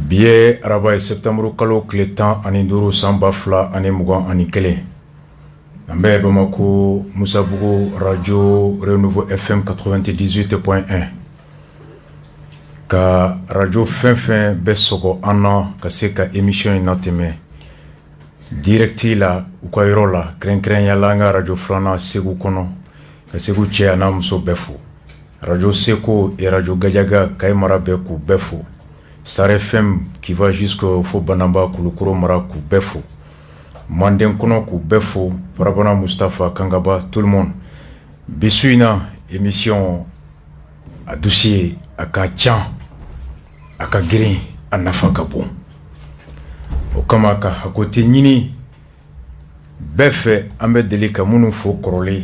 Biye araba ye septembre kalo tile 10 ani 5 san 2000 ani 21 an bɛ Bamako Musabugu radio Renouveau FM 98.1 ka radio fɛn bɛ sɔgɔ an na ka se ka émission in latɛmɛ directi la u ka yɔrɔ la kɛrɛnkɛrɛnyala an ka radio filanan Segu kɔnɔ ka Segu cɛ a n'a muso bɛɛ fo radio Seko et radio Gajaga Kayi mara bɛɛ k'u bɛɛ fo Star FM qui va jusqu'au fo Banamba Kulukoro mara k'u bɛɛ fo Manden kɔnɔ k'u bɛɛ fo Farabana Mustafa Kangaba tout le monde bi su in na émission a dossier a ka can a ka girin a nafa ka bon o kama ka hakote ɲini bɛɛ fɛ an bɛ deli ka minnu fo kɔrɔlen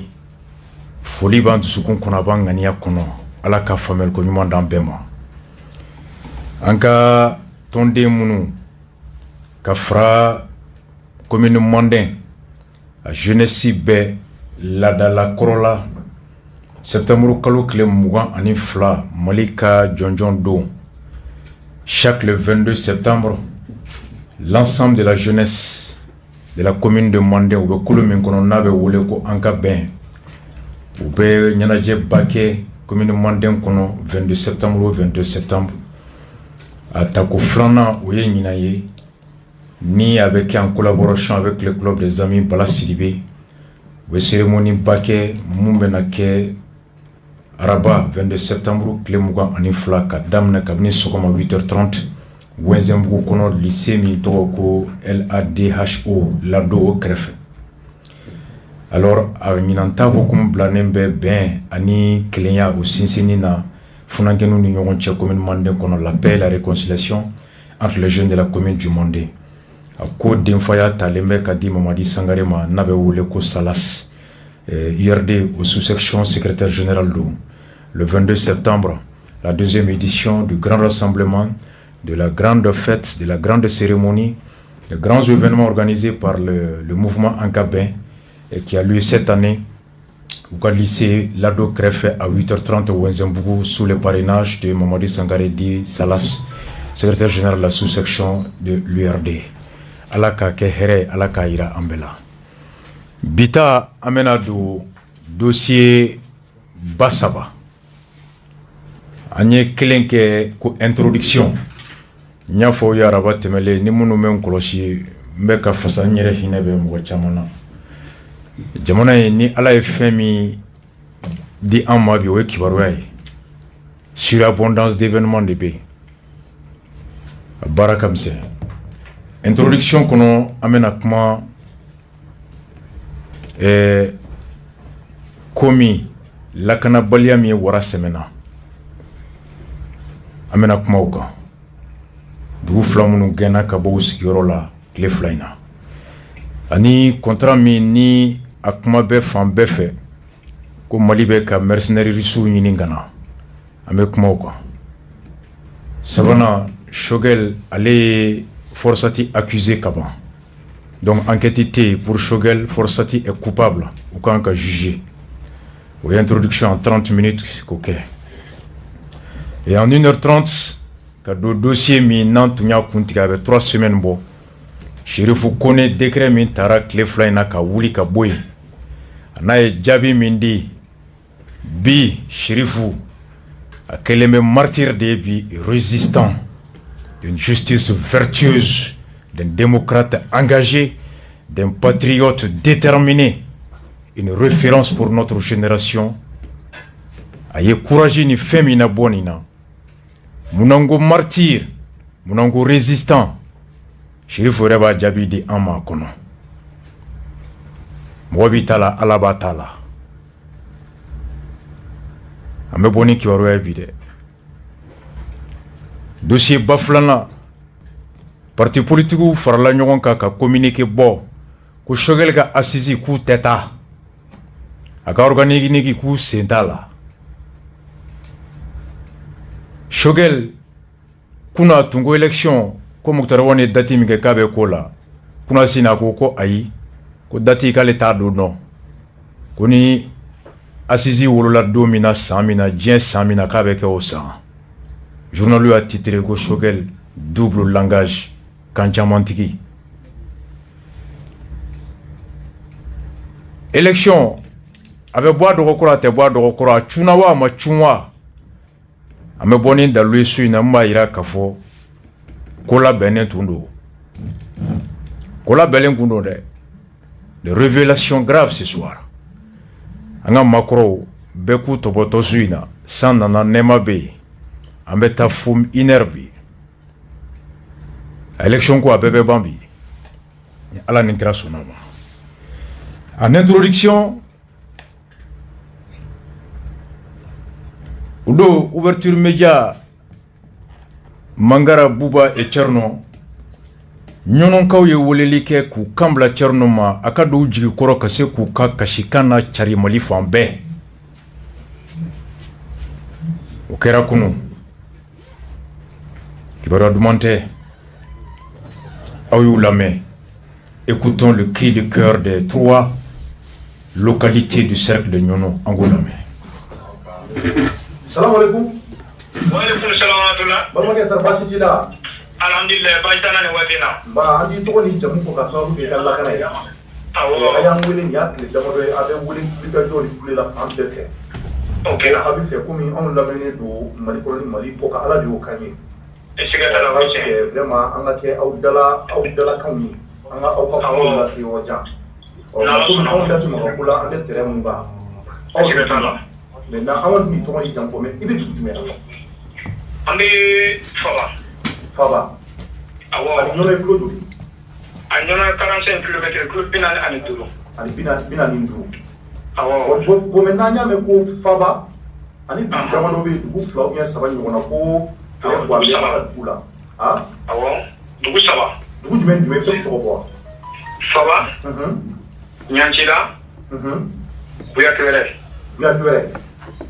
foli b'an dusukun kɔnɔ a b'an ŋaniya kɔnɔ Ala ka faamuyali ko ɲuman d'an bɛɛ ma an ka tɔnden minnu ka fara commune Manden a jeunesse bɛɛ ladala kɔrɔla septembre kalo tile 22 Mali ka jɔnjɔn don chaque le 22 septembre l'ensemble de la jeunesse de la commune de Manden u bɛ kolo min kɔnɔ n'a bɛ wele ko an ka bɛn u bɛ ɲɛnajɛ ba kɛ commune Manden kɔnɔ 22 septembre au 22 septembre a tako filanan o ye ɲinan ye ni a bɛ kɛ en collaboration avec le club des amis Bala Sidibé u bɛ cérémonie ba kɛ mun bɛna kɛ araba 22 septembre tile 22 ka daminɛ kabini sɔgɔma 8h30 Wɛnzɛnbugu kɔnɔ lycée min tɔgɔ ko LADHO Lado o kɛrɛfɛ alors a ɲinan ta hukumu bilanen bɛ bɛn ani kelenya o sinsinni na funankɛninw ni ɲɔgɔn cɛ commune Manden kɔnɔ la paix et la réconciliation entre les jeunes de la commune du Manden a ko denfaya talen bɛ ka di Mamadi Sangare ma n'a bɛ wele ko Salas URD au sous-section secrétaire général do le 22 septembre la deuxième édition du grand rassemblement de la grande fête de la grande cérémonie les grands événements organisés par le mouvement Ankabin et qui a lieu cette année au lycée Lado Kreffe à 8h30 au Wenzembougou sous le parrainage de Mamadi Sangare di Salas, secrétaire général de la sous-section de l'URD. Alaka Kehere, Alaka Ira Ambela. Bita amena do dossier Basaba. Anye kelenke ko introduction. Nyafo yaraba temele ni munu men koloshi mbeka fasa nyere hinebe mgo chamana. Jamana ni ala ye fɛn min di an ma bi o ye kibaruya ye surabondance d'événements de bɛ a baara ka misɛn introduction kɔnɔ an bɛna kuma komi lakanabaliya min ye wara sɛmɛna an bɛna kuma o kan dugu fila minnu gɛnna ka bɔ u sigiyɔrɔ la tile fila in na ani contrat min ni a kuma bɛ fan bɛɛ fɛ ko Mali bɛ ka mercenaires russiw ɲini ka na an bɛ kuma o kan sabanan Shogel ale ye Forsati accusé ka ban donc enquête tɛ yen pour Shogel Forsati est coupable u kan ka juger o ye introduction en 30 minutes k'o kɛ et en 1h30 ka don dossier min n'an tun y'a kuntigɛ a bɛ 3 semaines bɔ Sherifu Kone décret min tara tile fila in na ka wuli ka bɔ yen a n'a ye jaabi min di bi Sherifu a kɛlen bɛ martyr de ye bi résistant d'une justice vertueuse d'un démocrate engagé d'un patriote déterminé une référence pour notre génération a ye courage ni fɛn min na bɔ nin na mun ko martyr mun ko résistant Sherifu yɛrɛ b'a jaabi di an ma kɔnɔ mɔgɔ b'i ta la Ala b'a ta la an bɛ bɔ ni kibaruya ye bi dɛ dossier ba filanan parti politiques farala ɲɔgɔn kan ka communiqué bɔ ko Shogel ka assise k'u tɛ taa a ka organique k'u sen t'a la Shogel kuna tun ko élection ko Mukutari Wane ye date min kɛ k'a bɛ ko la kuna sina ko ayi ko date k'ale t'a don nɔ ko ni assise wolola don min na san min na diɲɛ san min na k'a bɛ kɛ o san journal a titré ko Shogel double langage kan caman tigi. Élection a bɛ bɔ a dɔgɔkɔrɔ a tɛ bɔ a dɔgɔkɔrɔ a cunna wa a ma cun wa an bɛ bɔ ni dalu ye su in na n b'a yira k'a fɔ ko labɛnnen tun don ko labɛnnen kun don dɛ. Des révélations graves ce soir an ka makɔrɔw bɛɛ k'u tɔbɔtɔ su in na san nana nɛɛma bɛ yen an bɛ taa fo 1 heure bi élection ko a bɛɛ bɛ ban bi ni Ala ni kira sɔnna ma. En introduction, o don ouverture média Mangara Buba et Thierno ɲɔnɔnkaw ye weleli kɛ k'u kan bila Thierno ma a ka don u jigi kɔrɔ ka se k'u ka kasikan na cari Mali fan bɛɛ. O kɛra kunu kibaruya duman tɛ aw y'u lamɛn. Écoutons le cri de cœur des 3 localités du cercle de Nyono, Angola. Salam alaikum. Wa alaikum salam wa rahmatullah. Ba ma ke tarbashi ti da. Alhamdulillah ba tana ne wadina. Ba andi to ni jamu ko ka so ke kala kana ya. Awo. Aya ngwele ya kle da mo do ave ngwele plika joli kule la France de fait. Okay la. Abi fait comme on l'a mené do Mali ko ni Mali ko ka ala di o kanye. E siga tala wa che. Vraiment anga ke au dala kawni. Anga au ka ko la si o ja. On date mo ko la ande tere mun ba. E siga tala. Maintenant awon mi to ni jampo mais ibe tutu me. Andi faba. Faba. Awo. Ani no e klodo. Anyona 45 km club binal ani dulu. Ani bina ni ndu. Awo. Bo maintenant nya me ko faba ani dama no be dugu flaw nya saba ni wona ko ko le ba kula. Ah? Awo. Dugu saba. Dugu jumen fe ko bo. Faba. Nyanchila. Buya kwere. Buya kwere.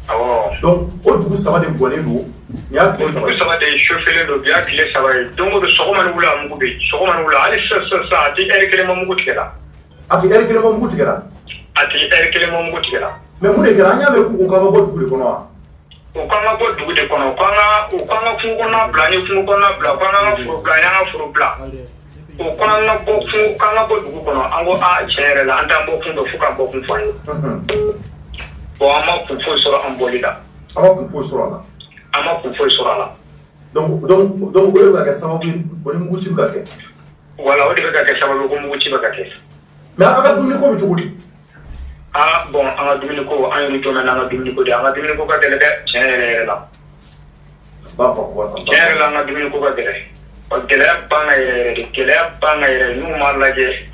Awo. Donc o dugu saba de gole do ya Dugu saba de chauffeur do biya kile saba donc do sogoma wula mugu be sogoma wula ali sa ti erkele mugu tigela. Ati erkele mugu tigela. Ati erkele mugu tigela. Mais mu de granya me ko ka bo dugu de kono. O kanga bo dugu de kono kanga fungo na bla ni fungo na bla kanga furu bla ya furu bla. O kanga bo fungo kanga bo dugu kono ango a chere la anda bo fungo fuka bo fungo fa. Bo ama ku fo soro ambolida. Ama ku fo soro la. Ama ku fo soro la. Donc o la ka sama bo ni mugu ci ba ke. Wala o de ka ke sama ko mugu ci ba ka ke. Mais aka dumni ko bi chugudi. Ah bon anga dumni ko ayo to na anga dumni ko de anga dumni ko ka de chere la. Ba ko chere la anga dumni ko ka de. O gele banga ire nu malaje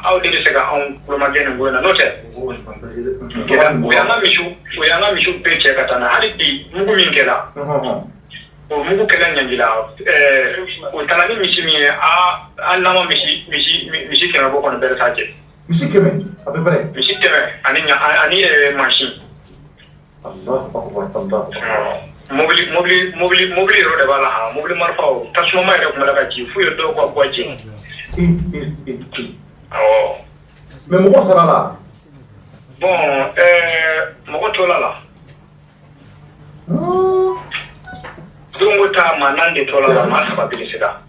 au de se ga on ko ma gene ngona no te uyanga mishu peche katana hadi di mugu mingela o mugu kela nyangila o talani mishimi nama mishi kema boko na bere saje mishi keme à peu près mishi keme ani machine Allah akbar mobili ro de bala ha mobili marfao tasuma mai ko malaka ji fu yo do ko boje oh mais mo ko sara la bon mo ko tola la dungo ta manande tola la ma saba bi sida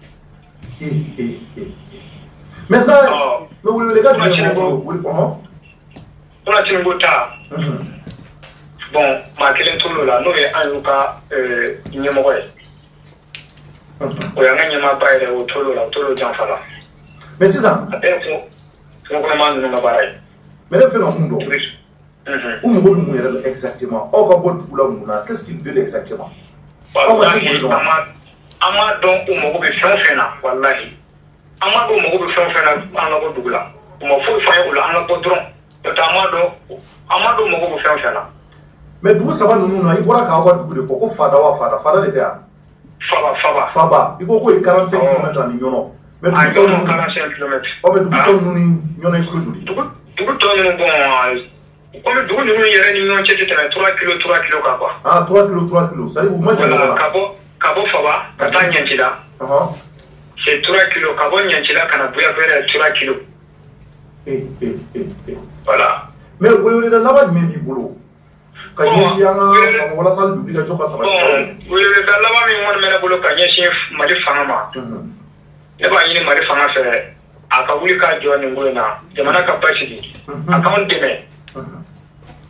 maintenant no wuli le ga mo wuli ko ona tingo ta bon ma kelen tolo la no ye anuka nyemoko ye o yanga nyema bayre o tolo la tolo janfala mais c'est ça abenko ko ma nunu ma baray mais le fait non mundo où mo mo yere exactement o ka bon tula muna qu'est-ce qu'il veut exactement ama don o mo be fena wallahi ama do mo be fena ana ko dugula mo fo fa yo la ana ko dron to ama do mo be fena mais dugu saba nunu na i bora ka wa dugu de fo ko fada de ta faba i ko 45 km ni nyono mais dugu to nunu 45 km o be dugu to nunu nyono i ko jodi dugu to nunu bon ko me dugu nunu yere ni nyon chete 3 kilo ka quoi 3 kilo ça vous mangez là kabo faba kata nyanchila c'est 3 kilo kabo nyanchila kana buya fere 3 kilo voilà mais vous voulez la lava mais bi bolo ɲɛsin an ka walasa dugutigi ka jɔ ka sabati. Weleweleda laban min kɔni bɛ ne bolo ka ɲɛsin Mali fanga ma ne b'a ɲini Mali fanga fɛ a ka wuli k'a jɔ nin ko in na jamana ka basigi a k'anw dɛmɛ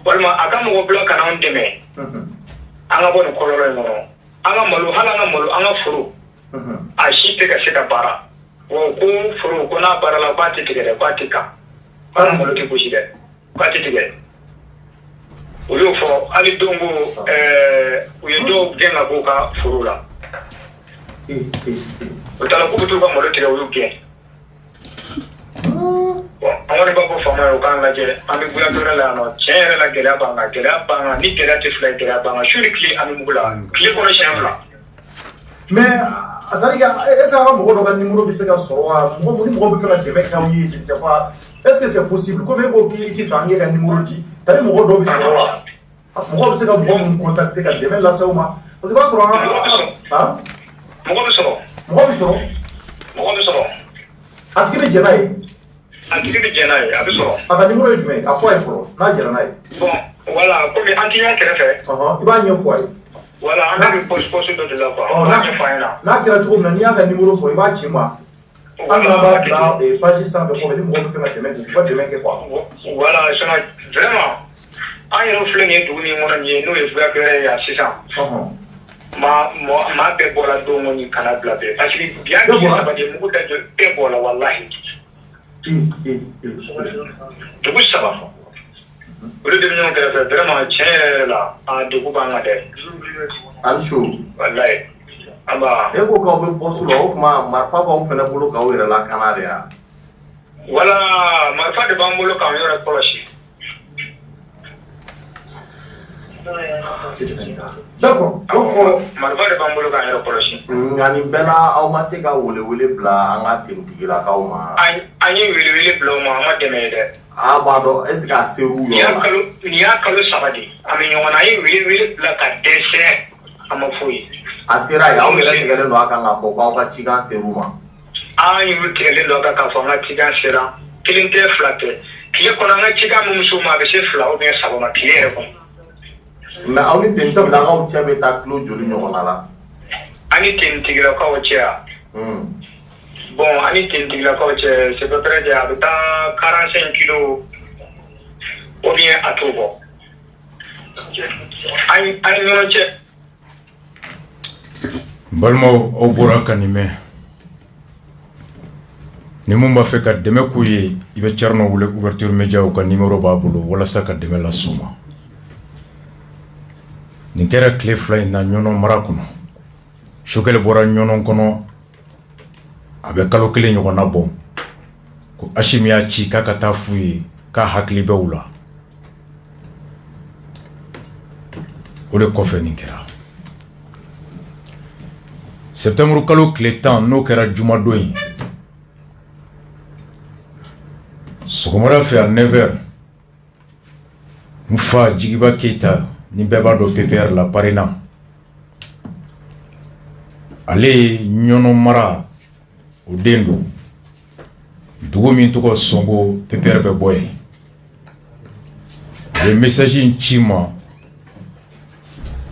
walima a ka mɔgɔ bila ka n'anw dɛmɛ an ka bɔ nin kɔlɔlɔ in kɔnɔ an ka malo hali an ka malo an ka foro a si tɛ ka se ka baara wa ko foro ko n'a baara la k'a tɛ tigɛ dɛ k'a tɛ kan k'a malo tɛ gosi dɛ k'a tɛ tigɛ o y'o fɔ hali don ko u ye dɔw gɛn ka bɔ ka foro la o taara k'u bɛ t'u ka malo tigɛ o y'u gɛn an kɔni b'a fɔ faama ye o k'an lajɛ an bɛ goyatɔrɔ la yan nɔ tiɲɛ yɛrɛ la gɛlɛya b'an kan ni gɛlɛya tɛ fila ye gɛlɛya b'an kan su ni tile an bɛ mugu la tile kɔnɔ siɲɛ fila. mais a c'est-à-dire est-ce que an ka mɔgɔ dɔ ka numéro bɛ se ka sɔrɔ wa ni mɔgɔ bɛ fɛ ka dɛmɛ k'aw ye je ne sais pas est-ce que c'est possible comme e ko k'i ti fɛ an k'e ka numéro di c'est-à-dire mɔgɔ dɔw bɛ sɔrɔ wa mɔgɔ bɛ se ka mɔgɔ min contacter ka dɛmɛ lase aw ma parce que i b'a sɔrɔ mɔgɔ bɛ sɔrɔ a tigi bɛ jɛn n'a ye. a tigi bɛ jɛn n'a ye a bɛ sɔrɔ. a ka numéro ye jumɛn a fɔ a ye fɔlɔ n'a jɛra n'a ye. bon voilà komi an tɛ ɲɔgɔn kɛrɛfɛ. i b'a ɲɛfɔ a ye. voilà an bɛ poste dɔ de la quoi. n'a ɲɛfɔ an ɲɛna. n'a kɛra cogo min na n'i y'a ka numéro sɔrɔ i b'a ci n ma. hali n'an b'a bila page sanfɛ kɔfɛ ni mɔgɔ bɛ fɛ ka dɛmɛ kɛ u ka dɛmɛ kɛ quoi. voilà vraiment an yɛrɛ filɛ nin ye dugu min kɔnɔ nin ye n'o ye Furakɛrɛ ye yan sisan. maa bɛɛ bɔra don o nin kana bila bɛɛ parce que bi an tile saba de mugu da jɔ bɛɛ bɔra walahi. dugu saba olu de bɛ ɲɔgɔn kɛrɛfɛ vraiment tiɲɛ yɛrɛ la a degun b'an kan dɛ. ali su walayi an b'a. e ko k'aw bɛ poste la o tuma marifa b'aw fana bolo k'aw yɛrɛ lakana de wa. wala marifa de b'an bolo k'an yɛrɛ kɔlɔsi. d'accord donc marifa de b'an bolo k'an yɛrɛ kɔlɔsi. nka nin bɛɛ la aw ma se ka welewele bila an ka tenitigilakaw ma. an ye welewele bila o ma an ma dɛmɛ ye dɛ. a b'a dɔn est ce que a ser'u yɔrɔ la. nin y'a kalo saba de an bɛ ɲɔgɔn na an ye welewele bila ka dɛsɛ a ma foyi. a sera yen aw yɛrɛ tigɛlen don a kan k'a fɔ k'aw ka cikan ser'u ma. an y'u tigɛlen don a kan k'a fɔ an ka cikan sera kelen tɛ fila tɛ tile kɔnɔ an ka cikan min s'u ma a bɛ se fila ou bien saba ma tile yɛrɛ kɔnɔ. mais aw ni tenitigilakaw cɛ bɛ taa kilo joli ɲɔgɔnna la. an ni tenitigilakaw cɛ yan. bon an ni tenitigilakaw cɛ c'est peu près a bɛ taa 45 kilos ou bien a t'o bɔ an ni ɲɔgɔn cɛ. balimaw aw bɔra ka nin mɛn ni mun b'a fɛ ka dɛmɛ k'u ye i bɛ Thierno wele ouverture média ka numéro b'a bolo walasa ka dɛmɛ las'u ma. nin kɛra tile fila in na ɲɔnɔ mara kɔnɔ Sokɛli bɔra ɲɔnɔ kɔnɔ a bɛ kalo kelen ɲɔgɔnna bɔ ko Asimi y'a ci k'a ka taa f'u ye k'a hakili bɛ u la o de kɔfɛ nin kɛra septembre kalo tile 10 n'o kɛra jumadon ye sɔgɔmada fɛ a 9h n fa Jigiba Keyita ni bɛɛ b'a dɔn PPR la Parina ale ye ɲɔnɔ mara o den don dugu min tɔgɔ Songo PPR bɛ bɔ yen a ye message in ci ma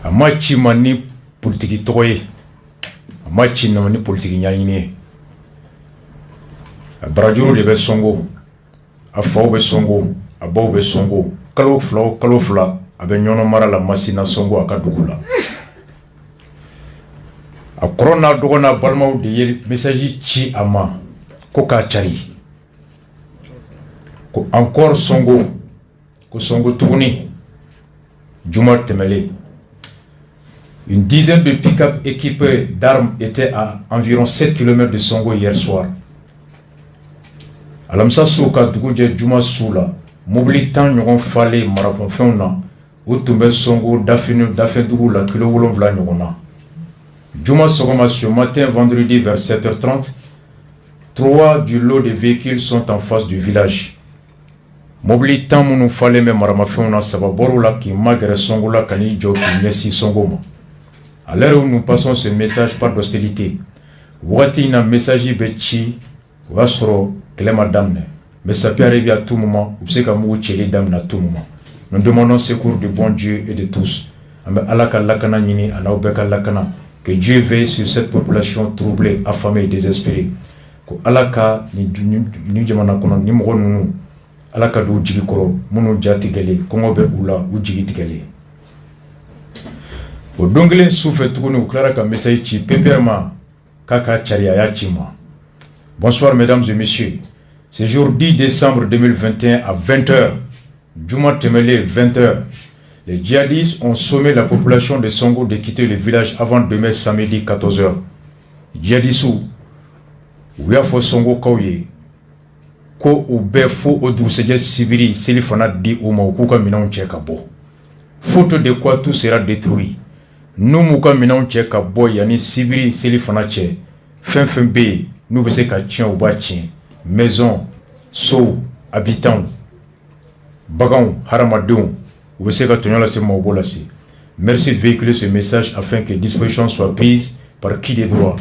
a ma ci ma ni politiki tɔgɔ ye a ma ci na ni politiki ɲaɲini ye a barajuru de bɛ Songo a faw bɛ Songo a baw bɛ Songo kalo fila a bɛ ɲɔnɔ mara la Masina Songo a ka dugu la a kɔrɔ n'a dɔgɔ n'a balimaw de ye message ci a ma ko k'a cari ko encore Songo ko Songo tuguni juma tɛmɛlen une dizaine de pick-up équipés d'armes étaient à environ 7 km de Songo hier soir. Alamisa su ka dugu jɛ juma su la mobili 10 ɲɔgɔn falen marafɛnw na o tun bɛ Songo dafɛdugu la kilo 7 ɲɔgɔn na. Juma sɔgɔma ce matin vendredi vers 7h30, 3 du lot de véhicules sont en face du village. Mobili 10 minnu falen bɛ maramafɛnw na saba bɔr'u la k'i magɛrɛ Songo la ka n'i jɔ k'i ɲɛsin Songo ma. À l'heure où nous passons ce message par d'hostilité, wagati in na message bɛ ci o y'a sɔrɔ kɛlɛ ma daminɛ mais ça peut arriver à tout moment u bɛ se ka mugu cɛli daminɛ à tout moment Nous demandons secours du bon Dieu et de tous. Que Dieu veille sur cette population troublée, affamée, désespérée. Que Alaka ni jamana kono ni mogo nunu Alaka du jigi koro munu jatigale kongo be ula u jigi tigale. O dongelen souffle tuguni uklara ka message ci peperma kaka charia ya chima. Bonsoir mesdames et messieurs. Ce jour 10 décembre 2021 à 20h, Djouma Temele 20h, les djihadistes ont sommé la population de Songo de quitter le village avant demain samedi 14h. Djihadistes ou ya fo Songo kauye ko u be fo o dusseje sibiri selifana di o ma ku ka minon cheka bo. Faute de quoi tout sera détruit. Nous muka minon cheka bo yani sibiri selifana che. Fin be nous be se ka tien ou ba tien. Maison, so, habitants, bagons, haramadons, ou se ka tonyo la se maubo la se. Merci de véhiculer ce message afin que disposition soit prise par qui des droits.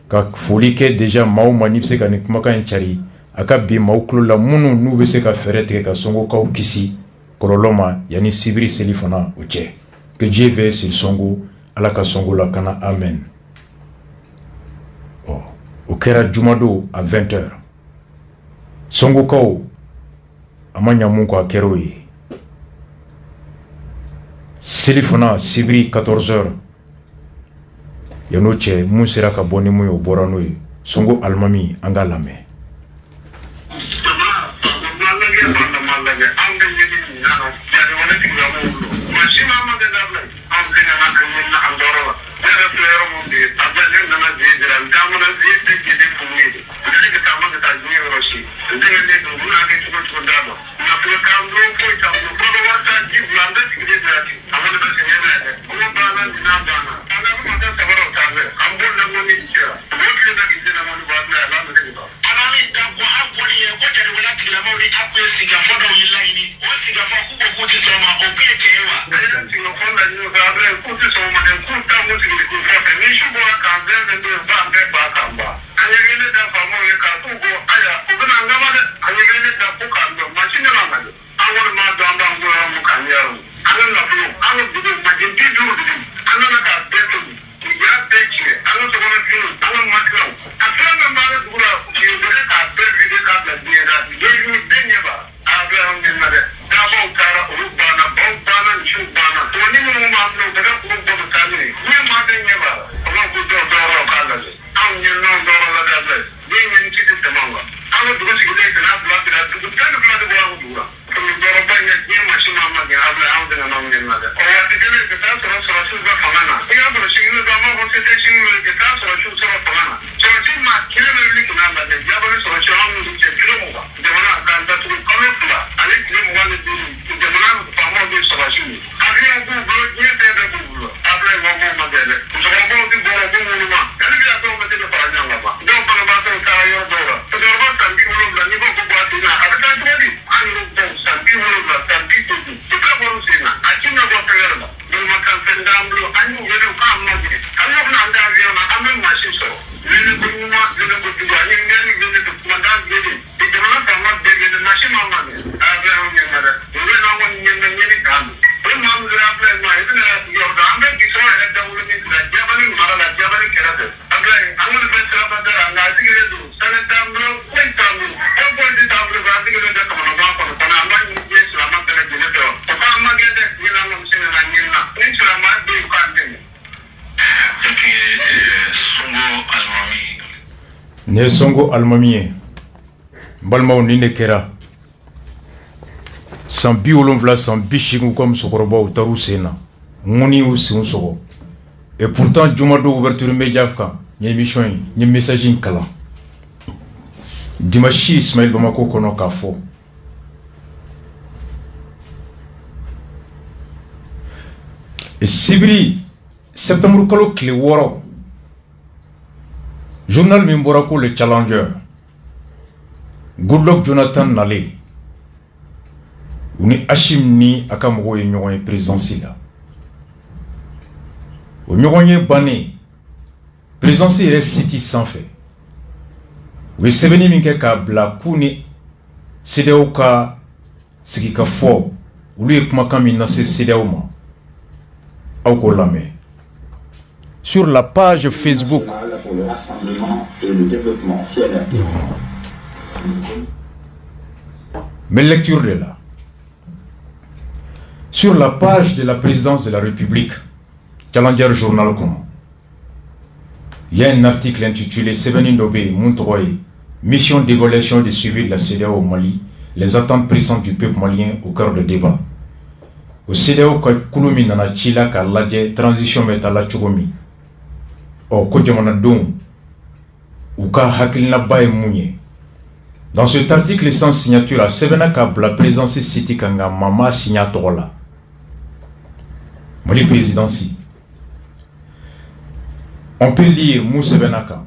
Ka folie ke déjà mao manip se ka nikmaka enchari, aka bi mao klo la munu nu be se ka ferete ka Songo ka kisi, kololoma yani sibiri selifana uche. Que Dieu veille sur Songo, alaka Songo la kana amen. Au Kera Jumado à 20h. Songo Kao Amanya Munko à Keroye. Selifona Sibri 14h. Yanoche Munsiraka Bonimu au Boranui. Songo Almami Angalame. Ne Songo Almami Balmao ni ne kera san bi wolonfila san bi seegin comme sokoroba taru sena ngoni ou sin sogo et pourtant Jumado ouverture média kan ni émission ni message kala Dimashi Ismaël Bamako kono kafo et Sibiri septembre kalo kile woro journal Mimborako le Challenger Goodluck Jonathan Nale Uni Hashim ni akamogo ye ɲɔgɔn ye présidence la o ɲɔgɔn ye bannen présidence yɛrɛ siti sanfɛ u ye sɛbɛnni min kɛ k'a bila k'u ni CEDEAO ka sigikafɔ olu ye kumakan min lase CEDEAO ma aw k'o lamɛn sur la page Facebook pour le rassemblement et le développement CNR. mes lectures de là sur la page de la présidence de la République Challenger Journal comment il y a un article intitulé Sebenindobe Muntroye mission d'évaluation des suivis de la CEDEAO au Mali, les attentes pressantes du peuple malien au cœur du débat. Au CEDEAO, Kouloumi nana chila ka ladje transition metala chugomi. O ko jamana don ou ka hakilina baye mounye. Dans cet article sans signature, à Sebenaka la présence cité kanga mama signatola. Mali présidency. On peut lire Mousebenaka.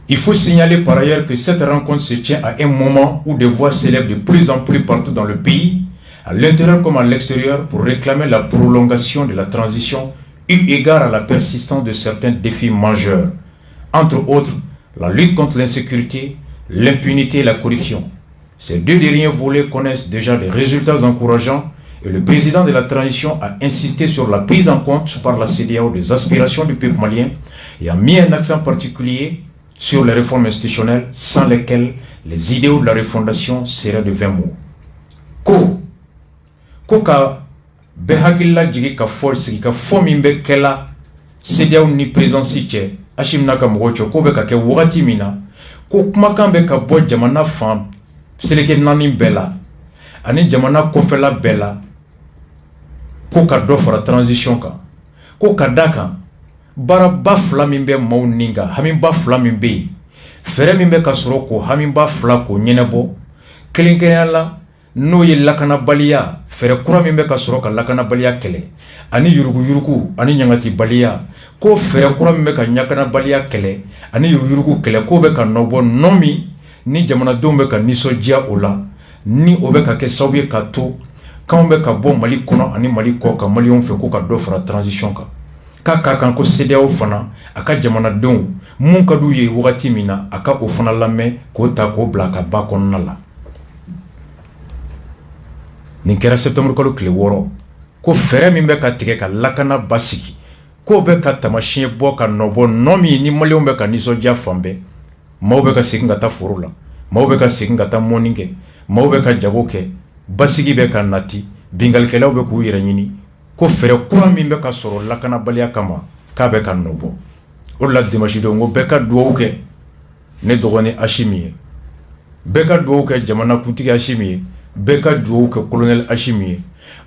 Il faut signaler par ailleurs que cette rencontre se tient à un moment où des voix s'élèvent de plus en plus partout dans le pays, à l'intérieur comme à l'extérieur, pour réclamer la prolongation de la transition eu égard à la persistance de certains défis majeurs, entre autres la lutte contre l'insécurité, l'impunité et la corruption. Ces deux derniers volets connaissent déjà des résultats encourageants et le président de la transition a insisté sur la prise en compte par la CEDEAO des aspirations du peuple malien et a mis un accent particulier sur les réformes institutionnelles sans lesquelles les idéaux de la refondation seraient de 20 mots. Ko ka behagilla jigi ka force ka fomimbe kela CEDEAO ni présence che ashimna ka mogocho ko be ka ke wagati mina ko kuma kan be ka bo jamana fam seleke nani bela ani jamana kofela bela ko ka do fara transition ka ko ka daka bara ba fla min be maw ninga hamin ba fla min be fere min be ka soro ko hamin ba fla ko nyenebo kelenkeyala no ye lakana baliya fere kura min be ka soro ka lakana baliya kele ani yurugu ani nyangati baliya ko fere kura min be ka nyakana baliya kele ani yurugu kele ko be ka nobo nomi ni jamana dom be ka nisodia ola ni obe ka ke sawiye ka to kan be ka bo Mali kono ani Mali ko ka Mali on fe ko ka do fara transition ka kan ko CEDEAO fana aka jamana don mun ka du ye wagati mina aka o fana lamɛ ko ta ko bla ka ba kɔnɔna la nin kɛra septembre kalo tile 6 ko fɛrɛ min bɛ ka tigɛ ka lakana basigi ko bɛ ka tamasiyɛn bɔ ka nɔbɔ nɔ min ni maliyɛnw bɛ ka nisɔndiya fan bɛɛ maaw bɛ ka segin ka taa foro la maaw bɛ ka segin ka taa mɔni kɛ maaw bɛ ka jago kɛ basigi bɛ ka nati bingalikɛlaw bɛ k'u yɛrɛ ɲini ko fɛrɛ kura min bɛ ka sɔrɔ lakanabaliya kama k'a bɛ ka nɔbɔ o de la dimanche don ko bɛɛ ka duwawu kɛ ne dɔgɔnin Ashimi ye bɛɛ ka duwawu kɛ jamana kuntigi Ashimi ye bɛɛ ka duwawu kɛ colonel Ashimi ye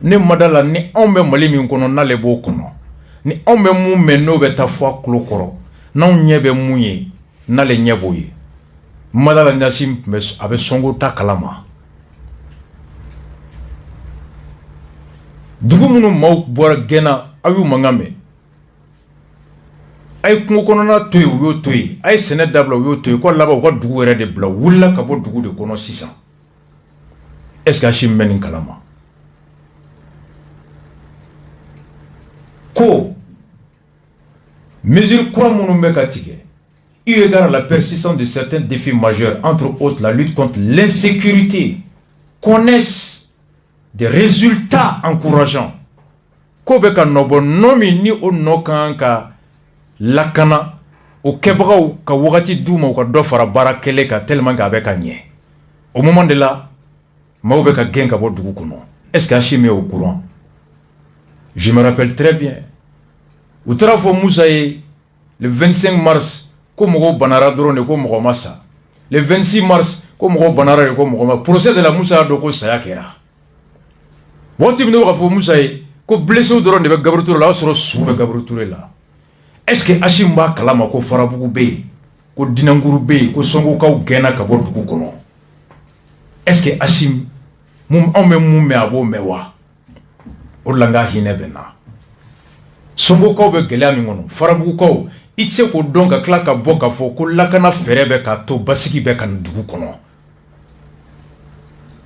ne madala ni anw bɛ Mali min kɔnɔ n'ale b'o kɔnɔ ni anw bɛ mun mɛn n'o bɛ taa fɔ a tulo kɔrɔ n'anw ɲɛ bɛ mun ye n'ale ɲɛ b'o ye madala ni Ashimi a bɛ sɔnko ta kalama dugu minnu maaw bɔra gɛnna a y'u mankan mɛn a ye kungo kɔnɔna to yen u y'o to yen a ye sɛnɛ dabila u y'o to yen ko laban u ka dugu yɛrɛ de bila u wulila ka bɔ dugu de kɔnɔ sisan est-ce que Ashimi bɛ nin kalama ko mesure kura minnu bɛ ka tigɛ eu égard à la persistance de certains défis majeurs entre autres la lutte contre l'insécurité connaissent des résultats encourageants. Ko be ka nobo nomi ni o no kan ka lakana o kebagaw ka wagati duma ka do fara bara kele ka tellement ka be ka nye. Au moment de là, maw be ka gen ka bo dugu kono. Est-ce que Ashimi est au courant? Je me rappelle très bien. Utara fo Moussa ye le 25 mars ko mogo banara drone ko mogo massa. Le 26 mars ko mogo banara ko mogo ma procès de la Moussa do ko saya kera. Wati mino ka fo Moussa ye ko blessé doron de be Gabriel Touré la soro su be Gabriel Touré la est-ce que Ashimi ba kalama ko farabugu be ko dinanguru be ko songo kaw gena ka bo dugu kono est-ce que Ashimi mum ame mum me abo mewa o langa hine bena songo kaw be gele ami ngono farabugu kaw itse ko don ka kla ka bo ka fo ko lakana fere be ka to basiki be kan dugu kono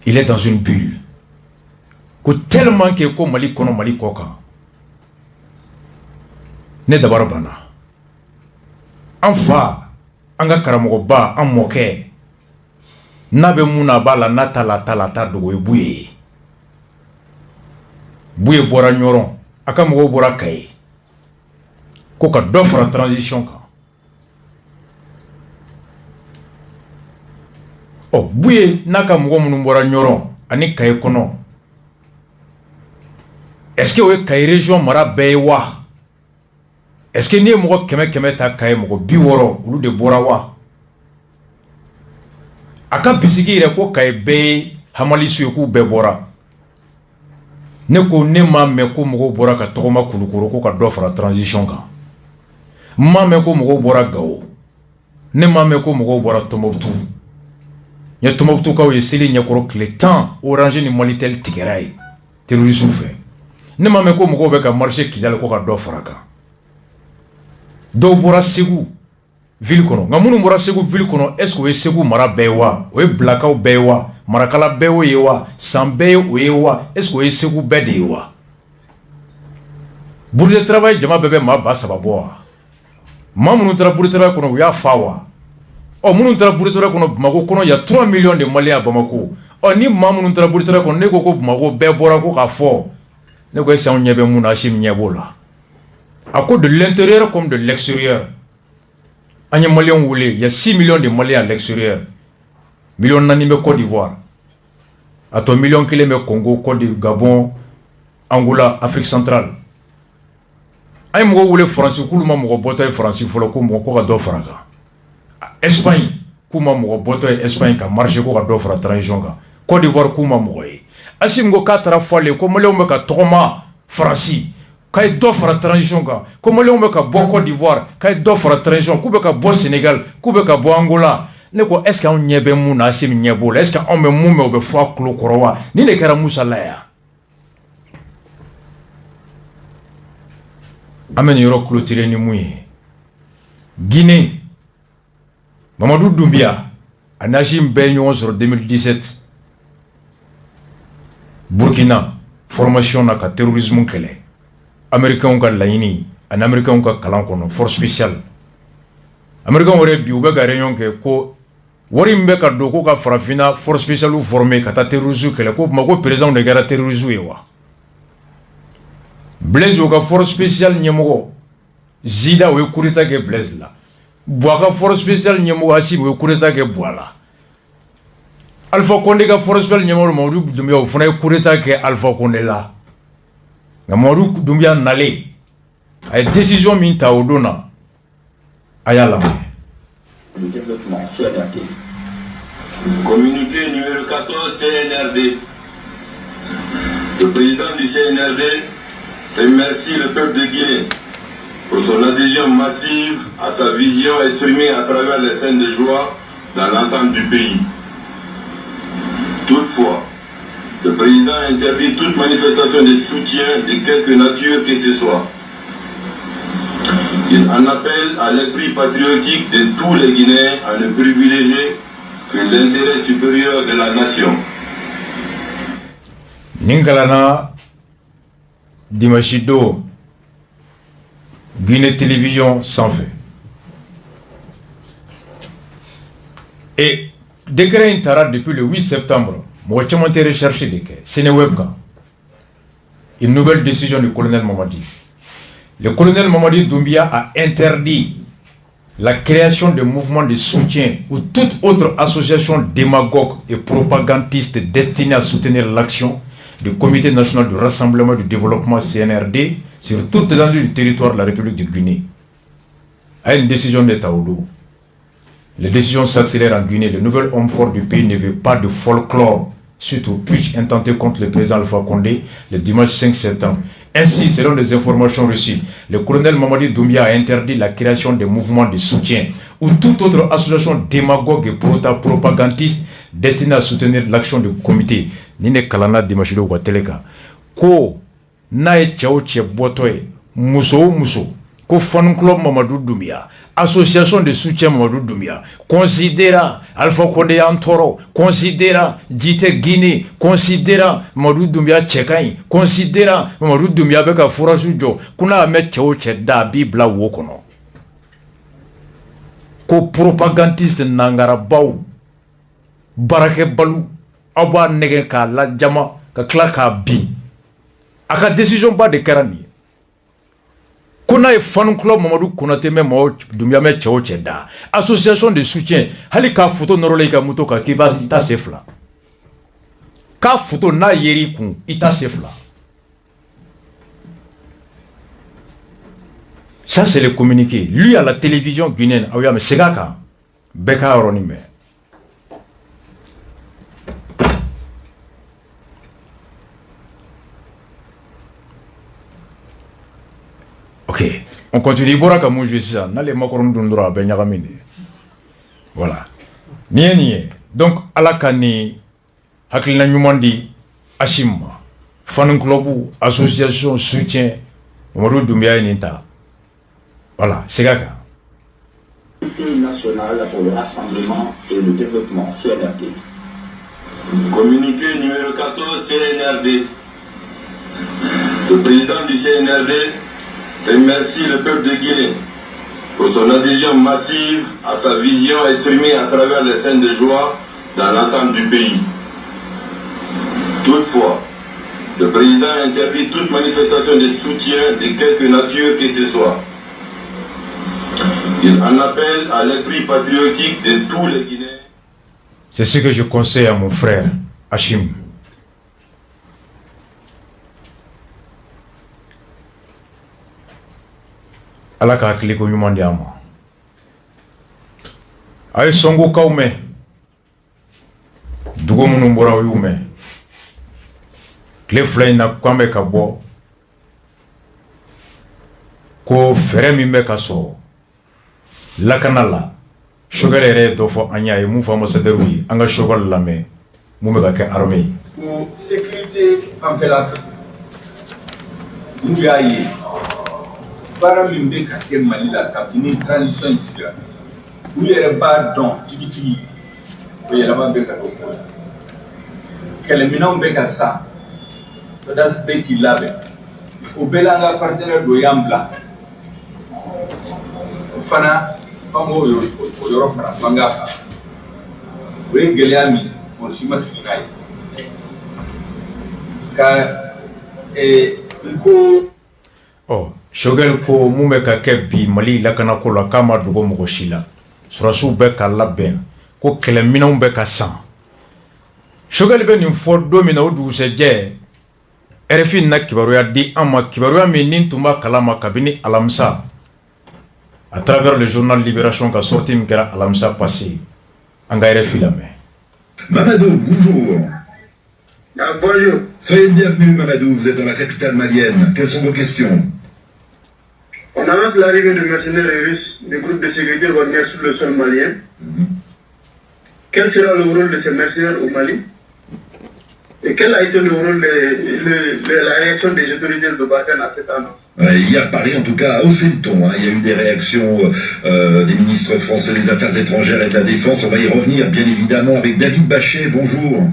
il est dans une bulle ko tellement que ko Mali kono Mali koka ne dabara bana anfa anga karamogo ba an moke na be muna bala na tala dogo ebuye Bouye bora Nyoron aka mogo bora Kaye ko ka dɔ fara transition kan. Bouye n'a ka mogo minnu bɔra Nyoron ani Kaye kɔnɔ est-ce que o ye Kaye région mara bɛɛ ye wa? Est-ce que n'i ye mɔgɔ 100 ta Kaye mɔgɔ 60 olu de bɔra wa? A ka bisigi yɛrɛ ko Kaye bɛɛ ye Hamalisu ye k'u bɛɛ bɔra. Ne ko ne m'a mɛn ko mɔgɔw bɔra ka tɔgɔma Kulukoro ko ka dɔ fara transition kan. M'a mɛn ko mɔgɔw bɔra Gao. Ne m'a mɛn ko mɔgɔw bɔra Tombouctou. Nye Tombouctou kaw ye seli ɲɛkɔrɔ tile 10 Orange ni Malitel tigɛra ye terroriste fɛ. Ne m'a mɛn ko mɔgɔw bɛ ka marché Kidali ko ka dɔ fara kan. Dɔw bɔra Segu ville kɔnɔ. Nka minnu bɔra Segu ville kɔnɔ est-ce que o ye Segu mara bɛɛ ye wa? O ye Blakaw bɛɛ ye wa? Marakala bɛɛ ye wa? San bɛɛ ye o ye wa? Est-ce que o ye Segu bɛɛ de ye wa? Bourse de travail jama bɛɛ bɛ maa ba saba bɔ wa? Maa minnu taara bourse de travail kɔnɔ u y'a fa wa? Minnu taara bourse de travail kɔnɔ Bamako kɔnɔ il y a 3 millions de Maliens à Bamako. Ni maa minnu taara bourse de travail kɔnɔ ne ko ko Bamako bɛɛ bɔra ko k'a fɔ ne ko est-ce que anw ɲɛ bɛ mun na Hachim ɲɛ b'o la? A ko de l'intérieur comme de l'extérieur. An ye Maliens wele, il y a 6 millions de Maliens à l'extérieur. Million 4 bɛ Côte d'Ivoire. A to million 1 bɛ Congo, Côte d'Ivoire, Gabon, Angola, Afrique centrale. An ye mɔgɔ wele France k'olu ma mɔgɔ bɔtɔ ye France fɔlɔ ko mɔgɔ ko ka dɔ fara kan. Espagne k'u ma mɔgɔ bɔtɔ ye Espagne ka marché ko ka dɔ fara transition kan. Côte d'Ivoire k'u ma mɔgɔ ye. Hachim ko k'a taara fɔlen ko Maliens bɛ ka tɔgɔma France k'a ye dɔ fara transition kan. Ko Maliens bɛ ka bɔ Côte d'Ivoire k'a ye dɔ fara transition k'u bɛ ka bɔ Sénégal k'u bɛ ka bɔ Angola. Ne ko est-ce que anw ɲɛ bɛ mun na Hachim ɲɛ b'o la? Est-ce que anw bɛ mun mɛn o bɛ fɔ a tulo kɔrɔ wa? Ni de kɛra Musa la yan. An bɛ nin yɔrɔ clôturer ni mun ye. Guinée, Mamadou Doumbia ani Hachim bɛɛ ɲɔgɔn sɔrɔ 2017. Burkina, formation na ka terrorisme kɛlɛ. Américains ka laɲini ani Américains ka kalan kɔnɔ force spéciale. Américains yɛrɛ bi u bɛ ka réunion kɛ ko wari min bɛ ka don ko ka farafinna force spéciale former ka taa terrorisme kɛlɛ ko ma ko président de kɛra terrorisme ye wa? Blaise o ka force spéciale ɲɛmɔgɔ Zida o ye coup d'état kɛ Blaise la. Boa ka force spéciale ɲɛmɔgɔ Hachim o ye coup d'état kɛ Boa la. Alpha Condé ka force spéciale ɲɛmɔgɔ Mamadou Doumbia o fana ye coup d'état kɛ Alpha Condé la. Nka Mamadou Doumbia nalen a ye décision min ta o don na a y'a lamɛn. Le développement CNRD. Communiqué numéro 14 CNRD. Le président du CNRD remercie le peuple de Guinée pour son adhésion massive à sa vision exprimée à travers les scènes de joie dans l'ensemble du pays. Toutefois, le président interdit toute manifestation de soutien de quelque nature que ce soit. Il en appelle à l'esprit patriotique de tous les Guinéens à ne privilégier que l'intérêt supérieur de la nation. Ningalana Dimashido Guinée Télévision sans fait. Et décret intara depuis le 8 septembre, moi j'ai monté rechercher des cas. Sénéwebka. Une nouvelle décision du colonel Mamadi. Le colonel Mamadi Doumbia a interdit la création de mouvements de soutien ou toute autre association démagogue et propagandiste destinée à soutenir l'action du Comité national du rassemblement du développement CNRD sur toute l'étendue du territoire de la République de Guinée. À une décision d'État au dos. Les décisions s'accélèrent en Guinée. Le nouvel homme fort du pays ne veut pas de folklore suite au putsch intenté contre le président Alpha Condé le dimanche 5 septembre. Ainsi, selon les informations reçues, le colonel Mamadi Doumbia a interdit la création de mouvements de soutien ou toute autre association démagogue et propagandiste destinée à soutenir l'action du comité. Nine Kalana Dimashido Wateleka. Ko nae chao che botoe muso ko fan club Mamadou Doumbia, association de soutien Mamadou Doumbia, considéra Alpha Condé Antoro, considéra Jite Guinée, considéra Mamadou Doumbia Tchekain, considéra Mamadou Doumbia beka Fourasujo, kuna ame chao che da Bibla wokono. Ko propagandiste nangara bau, barake balu, aba nege ka la jama, ka kla ka bi. a ka décision ba de kɛra nin ye ko n'a ye fan club Mamadou Konaté mɛ mɔgɔ Doumbia mɛ cɛ o cɛ da association de soutien hali k'a photo nɔrɔla i ka moto kan k'i b'a i ta se fila k'a photo n'a yeri kun i ta se fila. Ça c'est le communiqué. Lui à la télévision guinéenne, ah oui, mais c'est là Beka Aronime. Ok, on continue. Bora comme je dis ça. N'allez pas qu'on nous donne ben yagamine. Voilà. Nie. Donc alakani hakilina nyumandi ashima. Fan club association soutien Mamadou Doumbia Ninta. Voilà, c'est Gaga. Comité national pour le rassemblement et le développement, CNRD. Communiqué numéro 14 CNRD. Le président du CNRD remercie le peuple de Guinée pour son adhésion massive à sa vision exprimée à travers les scènes de joie dans l'ensemble du pays. Toutefois, le président interdit toute manifestation de soutien de quelque nature que ce soit. Il en appelle à l'esprit patriotique de tous les Guinéens. C'est ce que je conseille à mon frère Hachim. Ala ka hakili ko ɲuman di a ma. A ye sɔngokaw mɛn dugu minnu bɔra o y'u mɛn tile fila in na k'an bɛ ka bɔ ko fɛɛrɛ min bɛ ka sɔrɔ lakana la Choguel yɛrɛ ye dɔ fɔ an y'a ye mun fɔ ambassadeur ye an ka Choguel lamɛn mun bɛ ka kɛ armée ye. Pour sécurité en fait nous y'a ye baara min bɛ ka kɛ Mali la kabini transition sigira u yɛrɛ b'a dɔn tigitigi o yɛlɛma bɛ ka don ko la kɛlɛminɛnw bɛ ka sa SODAS bɛ k'i labɛn o bɛɛ la an ka partenaire dɔ y'an bila o fana f'an k'o yɔrɔ fara manga kan o ye gɛlɛya min mɔgɔ si ma sigi n'a ye ka ko. Choguel ko mun bɛ ka kɛ bi Mali lakana ko la k'a ma dogo mɔgɔ si la surasiw bɛ ka labɛn ko kɛlɛminɛnw bɛ ka san Choguel bɛ nin fɔ don min na o dugusɛjɛ RFI na kibaruya di an ma kibaruya min ni tun b'a kalama kabini alamisa à travers le journal Libération ka sorti min kɛra alamisa passé an ka RFI lamɛn. Mamadou, bonjour. Ah, bonjour. Soyez le bienvenu, Mamadou. Vous êtes dans la capitale malienne. Quelles sont vos questions? On annonce l'arrivée de mercenaires russes, des groupes de sécurité Wagner sur le sol malien. Quel sera le rôle de ces mercenaires au Mali? Et quel a été le rôle de la réaction des autorités de Barkhane à cette annonce? Hier, Paris, en tout cas, a haussé le ton. Il y a eu des réactions des ministres français des Affaires étrangères et de la Défense. On va y revenir, bien évidemment, avec David Bachet. Bonjour.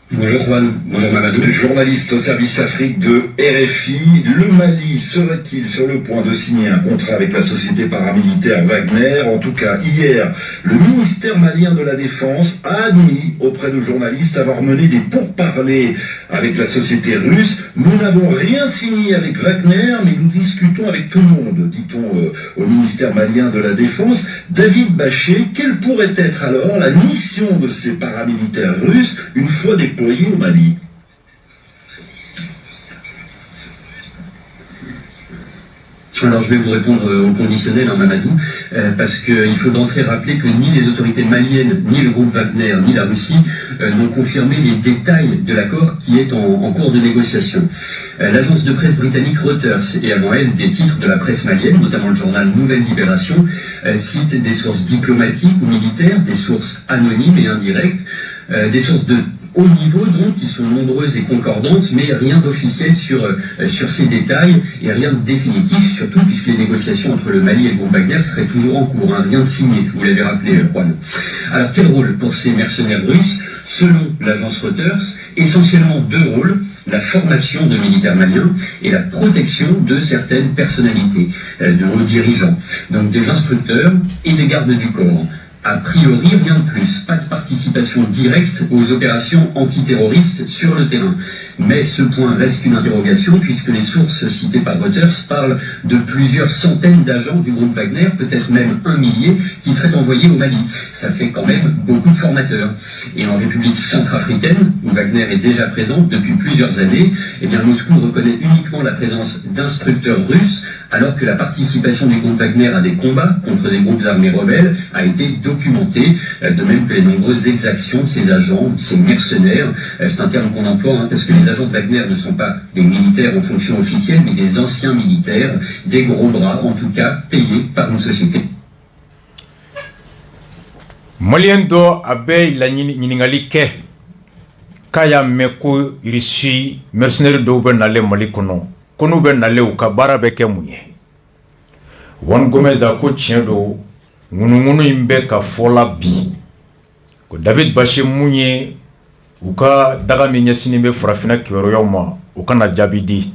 Bonjour Juan, bonjour Mamadou. Journaliste au service Afrique de RFI. Le Mali serait-il sur le point de signer un contrat avec la société paramilitaire Wagner? En tout cas, hier, le ministère malien de la Défense a admis auprès de journalistes avoir mené des pourparlers avec la société russe. Nous n'avons rien signé avec Wagner, mais nous discutons avec tout le monde, dit-on au ministère malien de la Défense. David Bachet, quelle pourrait être alors la mission de ces paramilitaires russes une fois déployés au Mali? Alors je vais vous répondre au conditionnel, Mamadou, parce qu'il faut d'entrée rappeler que ni les autorités maliennes, ni le groupe Wagner, ni la Russie n'ont confirmé les détails de l'accord qui est en cours de négociation. L'agence de presse britannique Reuters et avant elle des titres de la presse malienne, notamment le journal Nouvelle Libération, citent des sources diplomatiques ou militaires, des sources anonymes et indirectes, des sources de haut niveau donc qui sont nombreuses et concordantes, mais rien d'officiel sur ces détails et rien de définitif, surtout puisque les négociations entre le Mali et le groupe Wagner seraient toujours en cours, hein, rien de signé, vous l'avez rappelé, Juan. Alors quel rôle pour ces mercenaires russes? Selon l'agence Reuters, essentiellement deux rôles: la formation de militaires maliens et la protection de certaines personnalités, de hauts dirigeants, donc des instructeurs et des gardes du corps. A priori, rien de plus. Pas de participation directe aux opérations antiterroristes sur le terrain. Mais ce point reste une interrogation puisque les sources citées par Reuters parlent de plusieurs centaines d'agents du groupe Wagner, peut-être même 1 millier, qui seraient envoyés au Mali. Ça fait quand même beaucoup de formateurs. Et en République centrafricaine, où Wagner est déjà présent depuis plusieurs années, eh bien Moscou reconnaît uniquement la présence d'instructeurs russes, alors que la participation du groupe Wagner à des combats contre des groupes armés rebelles a été documentée, de même que les nombreuses exactions de ces agents, de ces mercenaires. C'est un terme qu'on emploie, parce que les agents de Wagner ne sont pas des militaires en fonction officielle, mais des anciens militaires, des gros bras, en tout cas payés par une société. Malien do abe la ɲiniŋali kɛ k'a y'a mɛn ko irisi mercenaire dɔw bɛ nale Mali kɔnɔ ko n'u bɛ nale u ka baara bɛ kɛ mun ye. Juan Gomez a ko tiɲɛ do ŋunuŋunu in bɛ ka fɔla bi ko David Bache mun ye u ka daga min ɲɛsinin bɛ farafina kibaruyaw ma u kana jaabi di.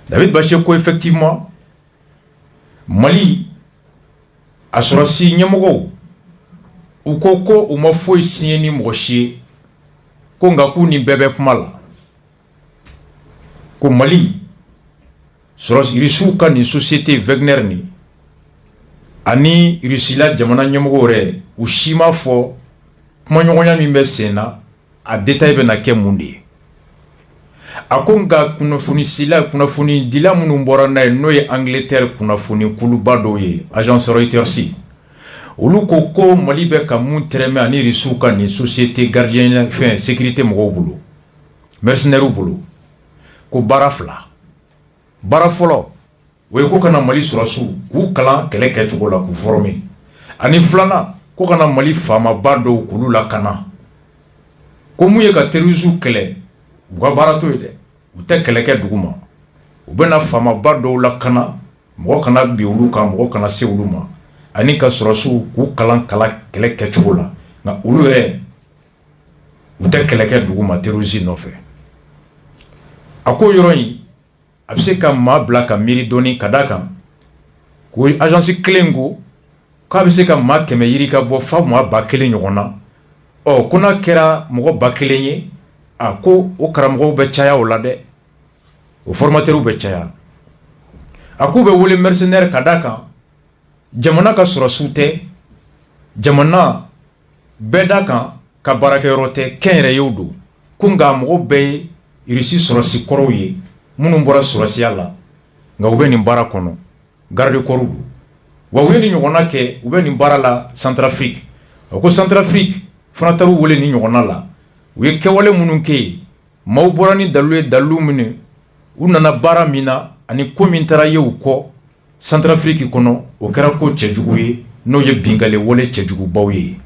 David Bache ko effectivement Mali a sɔrɔsi ɲɛmɔgɔw u ko ko u ma foyi siɲɛ ni mɔgɔ si ye ko nka k'u ni bɛɛ bɛ kuma la ko Mali irisiw ka nin société Wagner ni ani irisila jamana ɲɛmɔgɔw yɛrɛ u si ma fɔ kumaɲɔgɔnya min bɛ sen na a détail bɛ na kɛ mun de ye. A ko nka kunnafoni dila minnu bɔra n'a ye n'o ye Angleterre kunnafoni kuluba dɔw ye agence Reuters olu ko Mali bɛ ka mun tɛrɛmɛ ani irisiw ka nin société gardien fɛn sécurité mɔgɔw bolo mercenaires bolo ko baara fila. Baara fɔlɔ o ye ko kana Mali sɔrɔsiw k'u kalan kɛlɛ kɛcogo la k'u former ani filanan ko kana Mali faamaba dɔw k'olu lakana ko mun ye ka terroristes kɛlɛ u ka baara to ye dɛ u tɛ kɛlɛ kɛ dugu ma u bɛna faamaba dɔw lakana mɔgɔ kana bi olu kan mɔgɔ kana se olu ma ani ka sɔrɔsiw k'u kalan kɛlɛ kɛcogo la nka olu yɛrɛ u tɛ kɛlɛ kɛ dugu ma terroristes nɔfɛ. A ko yɔrɔ in a bɛ se ka maa bila ka miiri dɔɔni ka d'a kan ko agence kelen ko k'a bɛ se ka maa 100 yiri ka bɔ fa maa 1000 ɲɔgɔn na ko n'a kɛra mɔgɔ 1000 ye ko o karamɔgɔw bɛ caya o la dɛ o formateurs bɛ caya a k'u bɛ wele mercenaire ka d'a kan jamana ka sɔrɔsiw tɛ jamana bɛɛ d'a kan ka baarakɛyɔrɔ tɛ kɛnyɛrɛyew don ko nka mɔgɔw bɛɛ ye irisi sɔrɔsi kɔrɔw ye minnu bɔra sɔrɔsiya la nka u bɛ nin baara kɔnɔ garde corps don wa u ye nin ɲɔgɔnna kɛ u bɛ nin baara la Centrafrique ko Centrafrique fana taara u wele nin ɲɔgɔnna la u ye kɛwale minnu kɛ yen maaw bɔra ni dalilu ye dalilu minnu u nana baara min na ani ko min taara ye u kɔ Centrafrique kɔnɔ o kɛra ko cɛjugu ye n'o ye binkali wale cɛjugubaw ye.